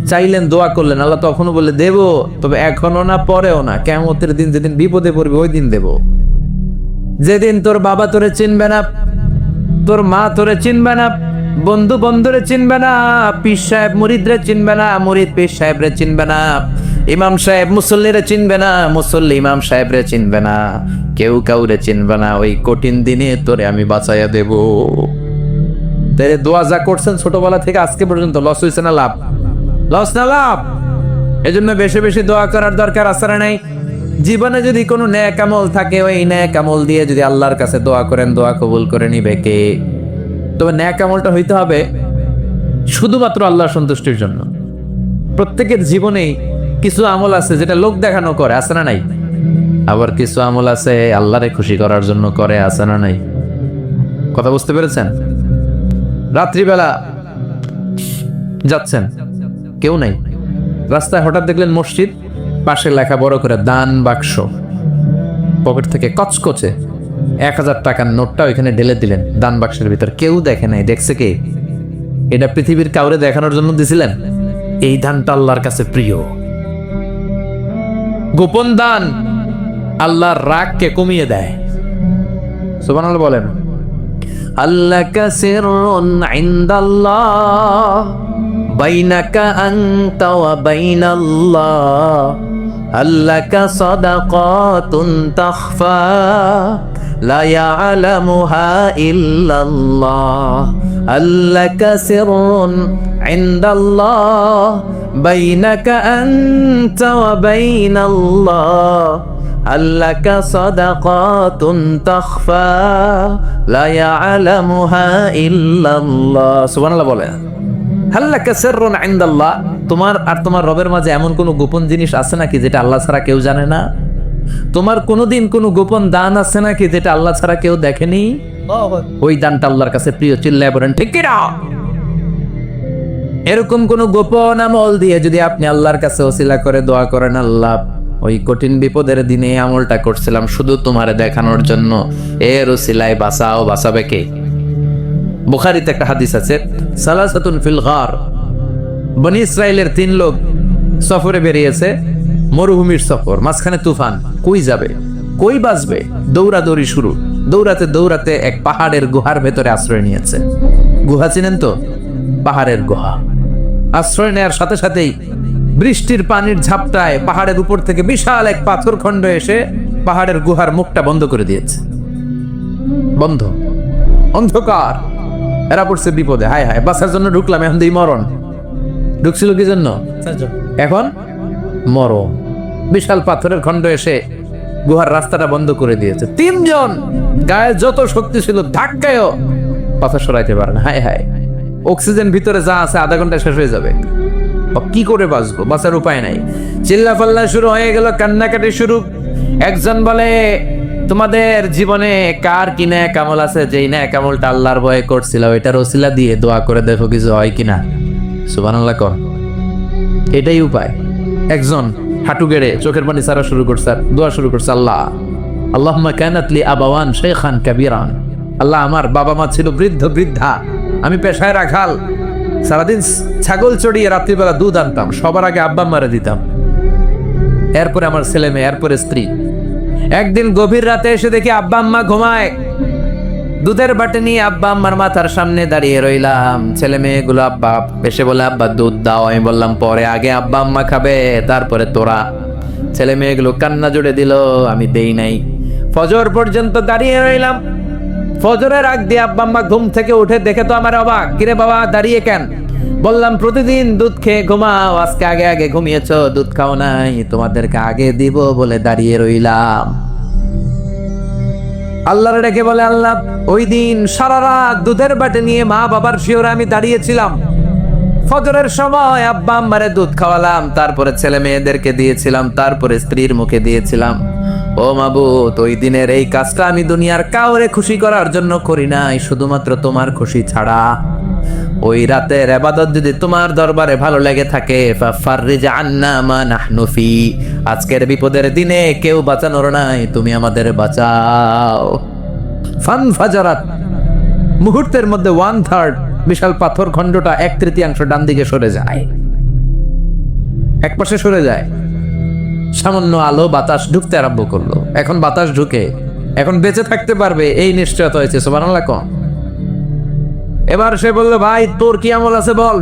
চাইলেন, দোয়া করলেন, আল্লাহ তখনও বলে দেব, তবে এখনো না, পরেও না, কিয়ামতের দিন যেদিন বিপদে পড়বে ওই দিন দেব। যেদিন তোর বাবা তোরে চিনবে না, তোর মা তোরে চিনবে না, বন্ধু বন্ধুরে চিনবে না, পীর সাহেব মুরিদরে চিনবে না, মুরিদ পীর সাহেবরে চিনবে না, ইমাম সাহেব মুসল্লিরে চিনবে না, মুসল্লি ইমাম সাহেবরে চিনবে না, কেউ কাউরে চিনবে না। ওই কঠিন দিনে তোরে আমি বাঁচাইয়া দেব। তাই দোয়া যা করছেন ছোটবেলা থেকে আজকে পর্যন্ত, লস হয়েছে না লাভ? লস না লাভ? এজন্য বেশি বেশি দোয়া করার দরকার আছে না নাই? জীবনে যদি কোনো নেক আমল থাকে, ওই নেক আমল দিয়ে যদি আল্লাহর কাছে দোয়া করেন, দোয়া কবুল করে নিবে কে? তবে নেক আমলটা হইতে হবে শুধুমাত্র আল্লাহর সন্তুষ্টির জন্য। প্রত্যেকের জীবনেই কিছু আমল আছে যেটা লোক দেখানো করে, আছে না নাই? আবার কিছু আমল আছে আল্লাহরে খুশি করার জন্য করে, আছে না নাই? কথা বুঝতে পেরেছেন? রাত্রিবেলা যাচ্ছেন, কেউ নাই, রাস্তায় হঠাৎ দেখলেন মসজিদ, পাশে লেখা বড় করে দান বাক্স, পকেট থেকে কচকচে 1000 টাকার নোটটা ওইখানে ঢেলে দিলেন দান বাক্সের ভিতর। কেউ দেখে নাই, দেখছে কে? এটা পৃথিবীর কাউরে দেখানোর জন্য দিছিলেন? এই দানটা আল্লাহর কাছে প্রিয়। গোপন দান আল্লাহর রাগকে কমিয়ে দেয়। সুবহানাল্লাহ বলেন। আল্লাকা সিররুন ইনদাল্লাহ বাইনাকা আনতা ওয়া বাইনাল্লাহ, আল্লাকা সাদাকাতুন তাখফা লা ইয়ালামুহা ইল্লাল্লাহ, আল্লাকা সিররুন ইনদাল্লাহ বাইনাকা আনতা ওয়া বাইনাল্লাহ, আল্লাকা সাদাকাতুন তাখফা লা ইয়ালামুহা ইল্লাল্লাহ। সুবহানাল্লাহ বলেন। আল্লাকা সিররুন ইনদাল্লাহ, তোমার আর তোমার রবের মাঝে এমন কোনো গোপন জিনিস আছে নাকি যেটা আল্লাহ ছাড়া কেউ জানে না? তোমার কোনোদিন কোনো গোপন দান আছে নাকি যেটা আল্লাহ ছাড়া কেউ দেখেনি? ওই দানটা আল্লাহর কাছে প্রিয়। চিল্লায় বলেন ঠিক কি না? এরকম কোন গোপন আমল দিয়ে যদি আপনি আল্লাহর কাছে ওসিলা করে দোয়া করেন, আল্লাহ ওই কঠিন বিপদের দিনে আমলটা করছিলাম শুধু তোমারে দেখানোর জন্য, এর ওসিলায় বাঁচাও, বাঁচাবে কে? বুখারীতে একটা হাদিস আছে, সালাসাতুন ফিল গার, বনি ইসরাইলের 3 লোক সফরে বেরিয়েছে, মরুভূমির সফর, মাঝখানে তুফান, কই যাবে, কই বাঁচবে, দৌড়াদৌড়ি শুরু। দৌড়াতে দৌড়াতে এক পাহাড়ের গুহার ভেতরে আশ্রয় নিয়েছে। গুহা চিনেন তো? পাহাড়ের গুহা। আশ্রয় নেওয়ার সাথে সাথেই বৃষ্টির পানির ঝাপটায় পাহাড়ের উপর থেকে বিশাল এক পাথর খণ্ড এসে পাহাড়ের গুহার মুখটা বন্ধ করে দিয়েছে। বন্ধ, অন্ধকার। এরা পড়ছে বিপদে, হায় হায়, বাঁচার জন্য ঢুকলাম, এখন দিই মরণ। ঢুকছিল কি জন্য? এখন মরণ। বিশাল পাথরের খণ্ড এসে গুহার রাস্তাটা বন্ধ করে দিয়েছে। 3 জন গায়ে যত শক্তি ছিল ধাক্কায়ও পাথর সরাইতে পারে না। হায় হায়, অক্সিজেন ভিতরে যা আছে আধা ঘন্টা শেষ হয়ে যাবে। কি করে বাঁচবো? বাঁচার উপায় নাই। চিল্লাফাল্লা শুরু হয়ে গেল, কান্নাকাটি শুরু। একজন বলে, তোমাদের জীবনে কার কি নেক আমল আছে, যেই নেক আমলটা আল্লাহর ভয়ে করছিল, ওইটার ওসিলা দিয়ে দোয়া করে দেখো কিছু হয় কিনা। সুবহানাল্লাহ কর, এটাই উপায়। একজন হাঁটু গেড়ে চোখের পানি ছাড়া শুরু করছে, দোয়া শুরু করছে, আল্লাহ আল্লাহুম্মা কানাত লি আবাওয়ান শাইখান কাবীরান, আল্লাহ আমার বাবা মা ছিল বৃদ্ধ বৃদ্ধা, আমি পেশায় রাখাল, সারাদিন ছাগল চড়িয়ে রাত্রিবেলা দুধ আনতাম, সবার আগে আব্বা আম্মারে দিতাম, এরপরে আমার ছেলে মেয়ে, এরপরে স্ত্রী। একদিন গভীর রাতে এসে দেখি আব্বা আম্মা ঘুমায়, দুধের বাটি নিয়ে আব্বা আম্মার মাথার সামনে দাঁড়িয়ে রইলাম। ছেলে মেয়েগুলো আব্বা এসে বলে, আব্বা দুধ দাও। আমি বললাম পরে, আগে আব্বা আম্মা খাবে, তারপরে তোরা। ছেলে মেয়েগুলো কান্না জুড়ে দিল, আমি দেই নাই। ফজর পর্যন্ত দাঁড়িয়ে রইলাম। ফজরের আগ দিয়ে আব্বা আম্মা ঘুম থেকে উঠে দেখে তো আমার অবাক, কিরে বাবা দাঁড়িয়ে কেন? বললাম প্রতিদিন দুধ খেয়ে ঘুমাও, আজকে আগে আগে ঘুমিয়েছো, দুধ খাও নাই, তোমাদেরকে আগে দিব বলে দাঁড়িয়ে রইলাম। আল্লাহরে ডেকে বলে, আল্লাহ, ওই দিন সারা রাত দুধের বাটি নিয়ে মা বাবার শিওরে আমি দাঁড়িয়েছিলাম। ফজরের সময় আব্বা আম্মারে দুধ খাওয়ালাম, তারপরে ছেলে মেয়েদেরকে দিয়েছিলাম, তারপরে স্ত্রীর মুখে দিয়েছিলাম। ও মাবুদ, ওই দিনের এই কাজটা আমি দুনিয়ার কাউরে খুশি করার জন্য করি নাই, শুধুমাত্র তোমার খুশি ছাড়া। ওই রাতের ইবাদত যদি তোমার দরবারে ভালো লেগে থাকে, ফাফাররিজ আন্না মা নাহনু ফি, আজকের বিপদের দিনে কেউ বাঁচানোর নাই, তুমি আমাদের বাঁচাও। ফানফাজারাত, মুহূর্তের মধ্যে 1/3 বিশাল পাথর খণ্ডটা 1/3 ডান দিকে সরে যায়, এক পাশে সরে যায়। সামান্য আলো বাতাস ঢুকতে আরম্ভ করলো। এখন বাতাস ঢুকে, এখন বেঁচে থাকতে পারবে এই নিশ্চয়তা হয়েছে। সুবহানাল্লাহ কোন। এবার সে বলল, ভাই তোর কি আমল আছে বল।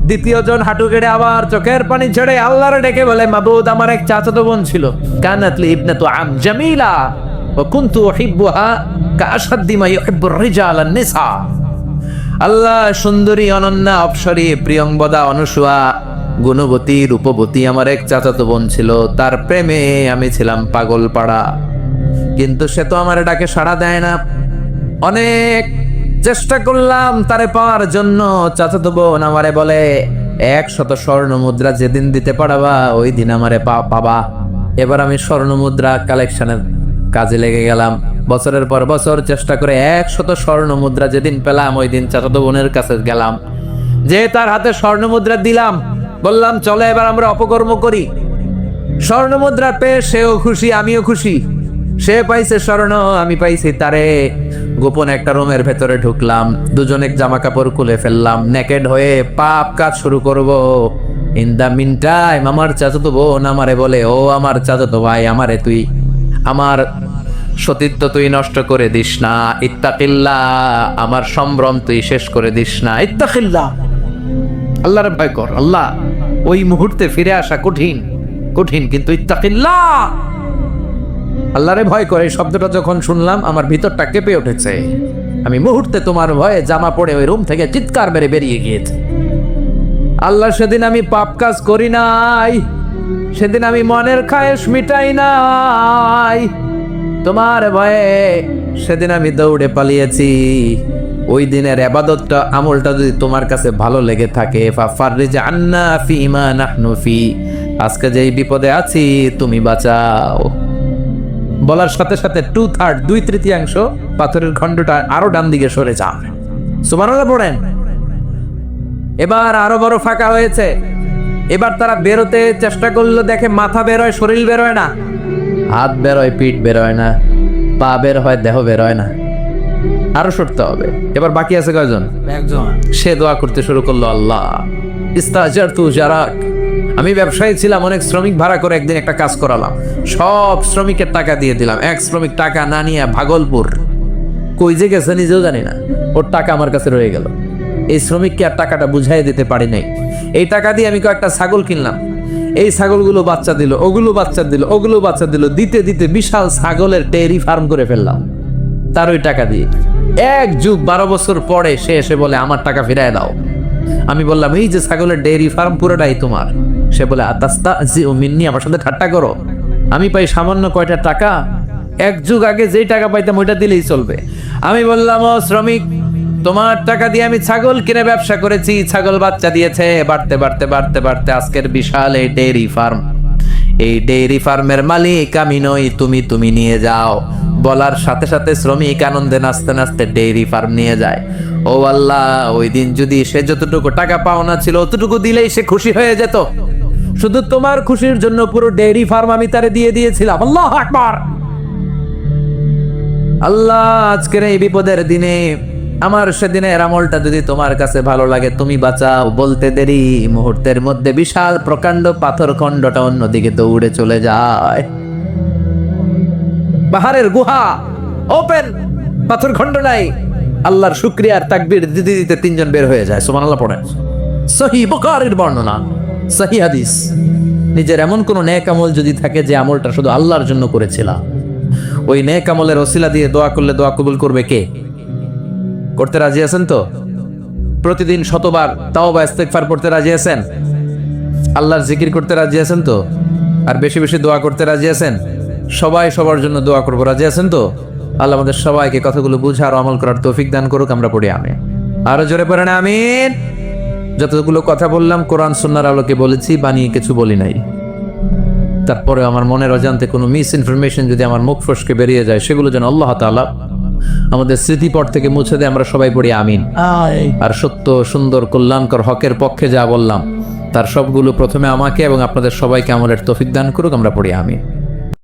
দ্বিতীয় জন হাঁটু গেড়ে আবার চোখের পানি ছেড়ে আল্লাহরে ডেকে বলে, মাবুদ, আমার এক চাচাতো বোন ছিল, কানাতলি ইবনাতু আম জামিলা ওয়া কুনতু উহিব্বুহা কাআশাদ্দি মা ইউহিব্বুর রিজাল আন-নিসা। আল্লাহ, সুন্দরী, অনন্যা, অপসরী, প্রিয়ংবদা, অনুসুয়া, গুণবতী, রূপবতী আমার এক চাচাতো বোন ছিল, তার প্রেমে আমি ছিলাম পাগল পাড়া, কিন্তু সে তো আমার ডাকে সাড়া দেয় না। অনেক চেষ্টা করলাম তারে পাওয়ার জন্য। চাচাতো বোন আমারে বলে, 100 স্বর্ণ মুদ্রা যেদিন দিতে পারবা ওই দিন আমারে পাবা। এবার আমি স্বর্ণ মুদ্রা কালেকশনের কাজে লেগে গেলাম। বছরের পর বছর চেষ্টা করে 100 স্বর্ণ মুদ্রা যেদিন পেলাম ওই দিন চাচাতো বোনের কাছে গেলাম, যে তার হাতে স্বর্ণ মুদ্রা দিলাম, বললাম চলে এবার আমরা অপকর্ম করি। স্বর্ণ মুদ্রা পেয়ে সেও খুশি, আমিও খুশি। সে পাইছে স্বর্ণ, আমি পাইছি তারে। গোপন একটা রুমের ভেতরে ঢুকলাম, দুজনে জামা কাপড় খুলে ফেললাম, নেকেড হয়ে পাপ কাজ শুরু করব। ইন দা মিন টাইম আমার চাচাতো বোন আমারে বলে, ও আমার চাচাতো ভাই, আমারে তুই আমার সতীত্ব তুই নষ্ট করে দিস না, ইত্তাকিল্লাহ, আমার সম্ভ্রম তুই শেষ করে দিস না, ইত্তাকিল্লাহ, আল্লাহর ভয় কর। আল্লাহ, ওই মুহূর্তে ফিরে আসা কঠিন কঠিন, কিন্তু ইত্তাকিল্লাহ, আল্লাহরে ভয় করে এই শব্দটা যখন শুনলাম আমার ভিতরটা কেঁপে উঠেছে। আমি মুহূর্তে তোমার ভয়ে জামা পড়ে ওই রুম থেকে চিৎকার মেরে বেরিয়ে গিয়েছে। আল্লাহ, সেদিন আমি পাপ কাজ করি নাই, সেদিন আমি মনের খায়েশ মিটাই নাই, তোমার ভয়ে সেদিন আমি দৌড়ে পালিয়েছি। ওই দিনের ইবাদতটা, আমলটা যদি তোমার কাছে ভালো লেগে থাকে, ফাফাররিজ আন্না ফিমা নাহনু ফি, আজকে যেই বিপদে আছি তুমি বাঁচাও। বলার সাথে সাথে 2/3 2/3 পাথরের খণ্ডটা আরো ডান দিকে সরে যায়। সুবহানাল্লাহ পড়েন। এবার আরো বড় ফাঁকা হয়েছে। এবার তারা বেরোতে চেষ্টা করলো, দেখে মাথা বের হয়, শরীর বের হয় না, হাত বের হয়, পিঠ বের হয় না, পা বের হয়, দেহ বের হয় না, আরো সরতে হবে। এবার বাকি আছে কয়জন? একজন। সে দোয়া করতে শুরু করলো, আল্লাহ ইস্তাজারতু জারাক, আমি ব্যবসায়ী ছিলাম, অনেক শ্রমিক ভাড়া করে একদিন একটা কাজ করালাম, সব শ্রমিকের টাকা দিয়ে দিলাম। এক শ্রমিক টাকা না নিয়ে ভাগলপুর কই যে গেছে নিজেও জানি না, ওর টাকা আমার কাছে রয়ে গেল। এই শ্রমিককে আর টাকাটা বুঝাই দিতে পারি নাই। এই টাকা দিয়ে আমি কয়েকটা ছাগল কিনলাম, এই ছাগলগুলো বাচ্চা দিল, ওগুলো বাচ্চা দিল, ওগুলো বাচ্চা দিল, দিতে দিতে বিশাল ছাগলের ডেয়ারি ফার্ম করে ফেললাম তার ওই টাকা দিয়ে। 1 যুগ 12 বছর পরে সে এসে বলে, আমার টাকা ফিরায় দাও। আমি বললাম, এই যে ছাগলের ডেয়ারি ফার্ম পুরোটাই তোমার। সে বলে, আতাস্তাজিউ মিন্নি, আমার সাথে ঠাট্টা করো? আমি পাই সামান্য কয়টা টাকা, 1 যুগ আগে যেই টাকা পাইতাম ওইটা দিলেই চলবে। আমি বললাম, ও শ্রমিক, তোমার টাকা দিয়ে আমি ছাগল কিনে ব্যবসা করেছি, ছাগল বাচ্চা দিয়েছে, বাড়তে বাড়তে বাড়তে বাড়তে আজকের বিশাল এই ডেয়ারি ফার্ম, এই ডেয়ারি ফার্মের মালিক আমি নই, তুমি নিয়ে যাও। বলার সাথে সাথে শ্রমিক আনন্দে নাচতে নাচতে ডেয়ারি ফার্ম নিয়ে যায়। ও আল্লাহ, ওই দিন যদি সে যতটুকু টাকা পাওনা ছিল অতটুকু দিলেই সে খুশি হয়ে যেত, শুধু তোমার খুশির জন্য পুরো ডেয়ারি ফার্ম আমি তারে দিয়ে দিয়েছিলাম। আল্লাহু আকবার। আল্লাহ, আজকের এই বিপদের দিনে আমার সেদিনের আমলটা যদি তোমার কাছে ভালো লাগে তুমি বাঁচাও। বলতে দেরি, মুহূর্তের মধ্যে বিশাল প্রকাণ্ড পাথর খণ্ডটা অন্যদিকে দৌড়ে চলে যায়। পাহাড়ের গুহা ওপেন, পাথর খণ্ড নাই। আল্লাহর শুকরিয়ার তাকবীর দিতে দিতে 3 জন বের হয়ে যায়। সুবহানাল্লাহ পড়েন। সহিহ বুখারীর বর্ণনা, সহিহ হাদিস। নিজের এমন কোন নেক আমল যদি থাকে যে আমলটা শুধু আল্লাহর জন্য করেছিলাম, ওই নেক আমলের ওসিলা দিয়ে দোয়া করলে দোয়া কবুল করবে কে? করতে রাজি আছেন তো? প্রতিদিন 100 বার তাওবা ইস্তেগফার পড়তে রাজি আছেন? আল্লাহর জিকির করতে রাজি আছেন তো? আর বেশি বেশি দোয়া করতে রাজি আছেন? সবাই সবার জন্য দোয়া করবো, রাজি আছেন তো? আল্লাহ আমাদের সবাইকে কথাগুলো বুঝার ও আমল করার তৌফিক দান করুক। আমরা পড়ি আমিন। আরো জোরে পড়েন আমিন। যতগুলো কথা বললাম কোরআন সুন্নাহর আলোকে বলেছি, বানিয়ে কিছু বলি নাই। তারপরে আমার মনের অজান্তে কোনো মিস ইনফরমেশন যদি আমার মুখ ফসকে বেরিয়ে যায়, সেগুলো যেন আল্লাহ তাআলা আমাদের স্মৃতিপট থেকে মুছে দেয়। আমরা সবাই পড়ি আমিন। আর সত্য, সুন্দর, কল্যাণকর, হকের পক্ষে যা বললাম তার সবগুলো প্রথমে আমাকে এবং আপনাদের সবাইকে আমলের তৌফিক দান করুক। আমরা পড়ি আমিন।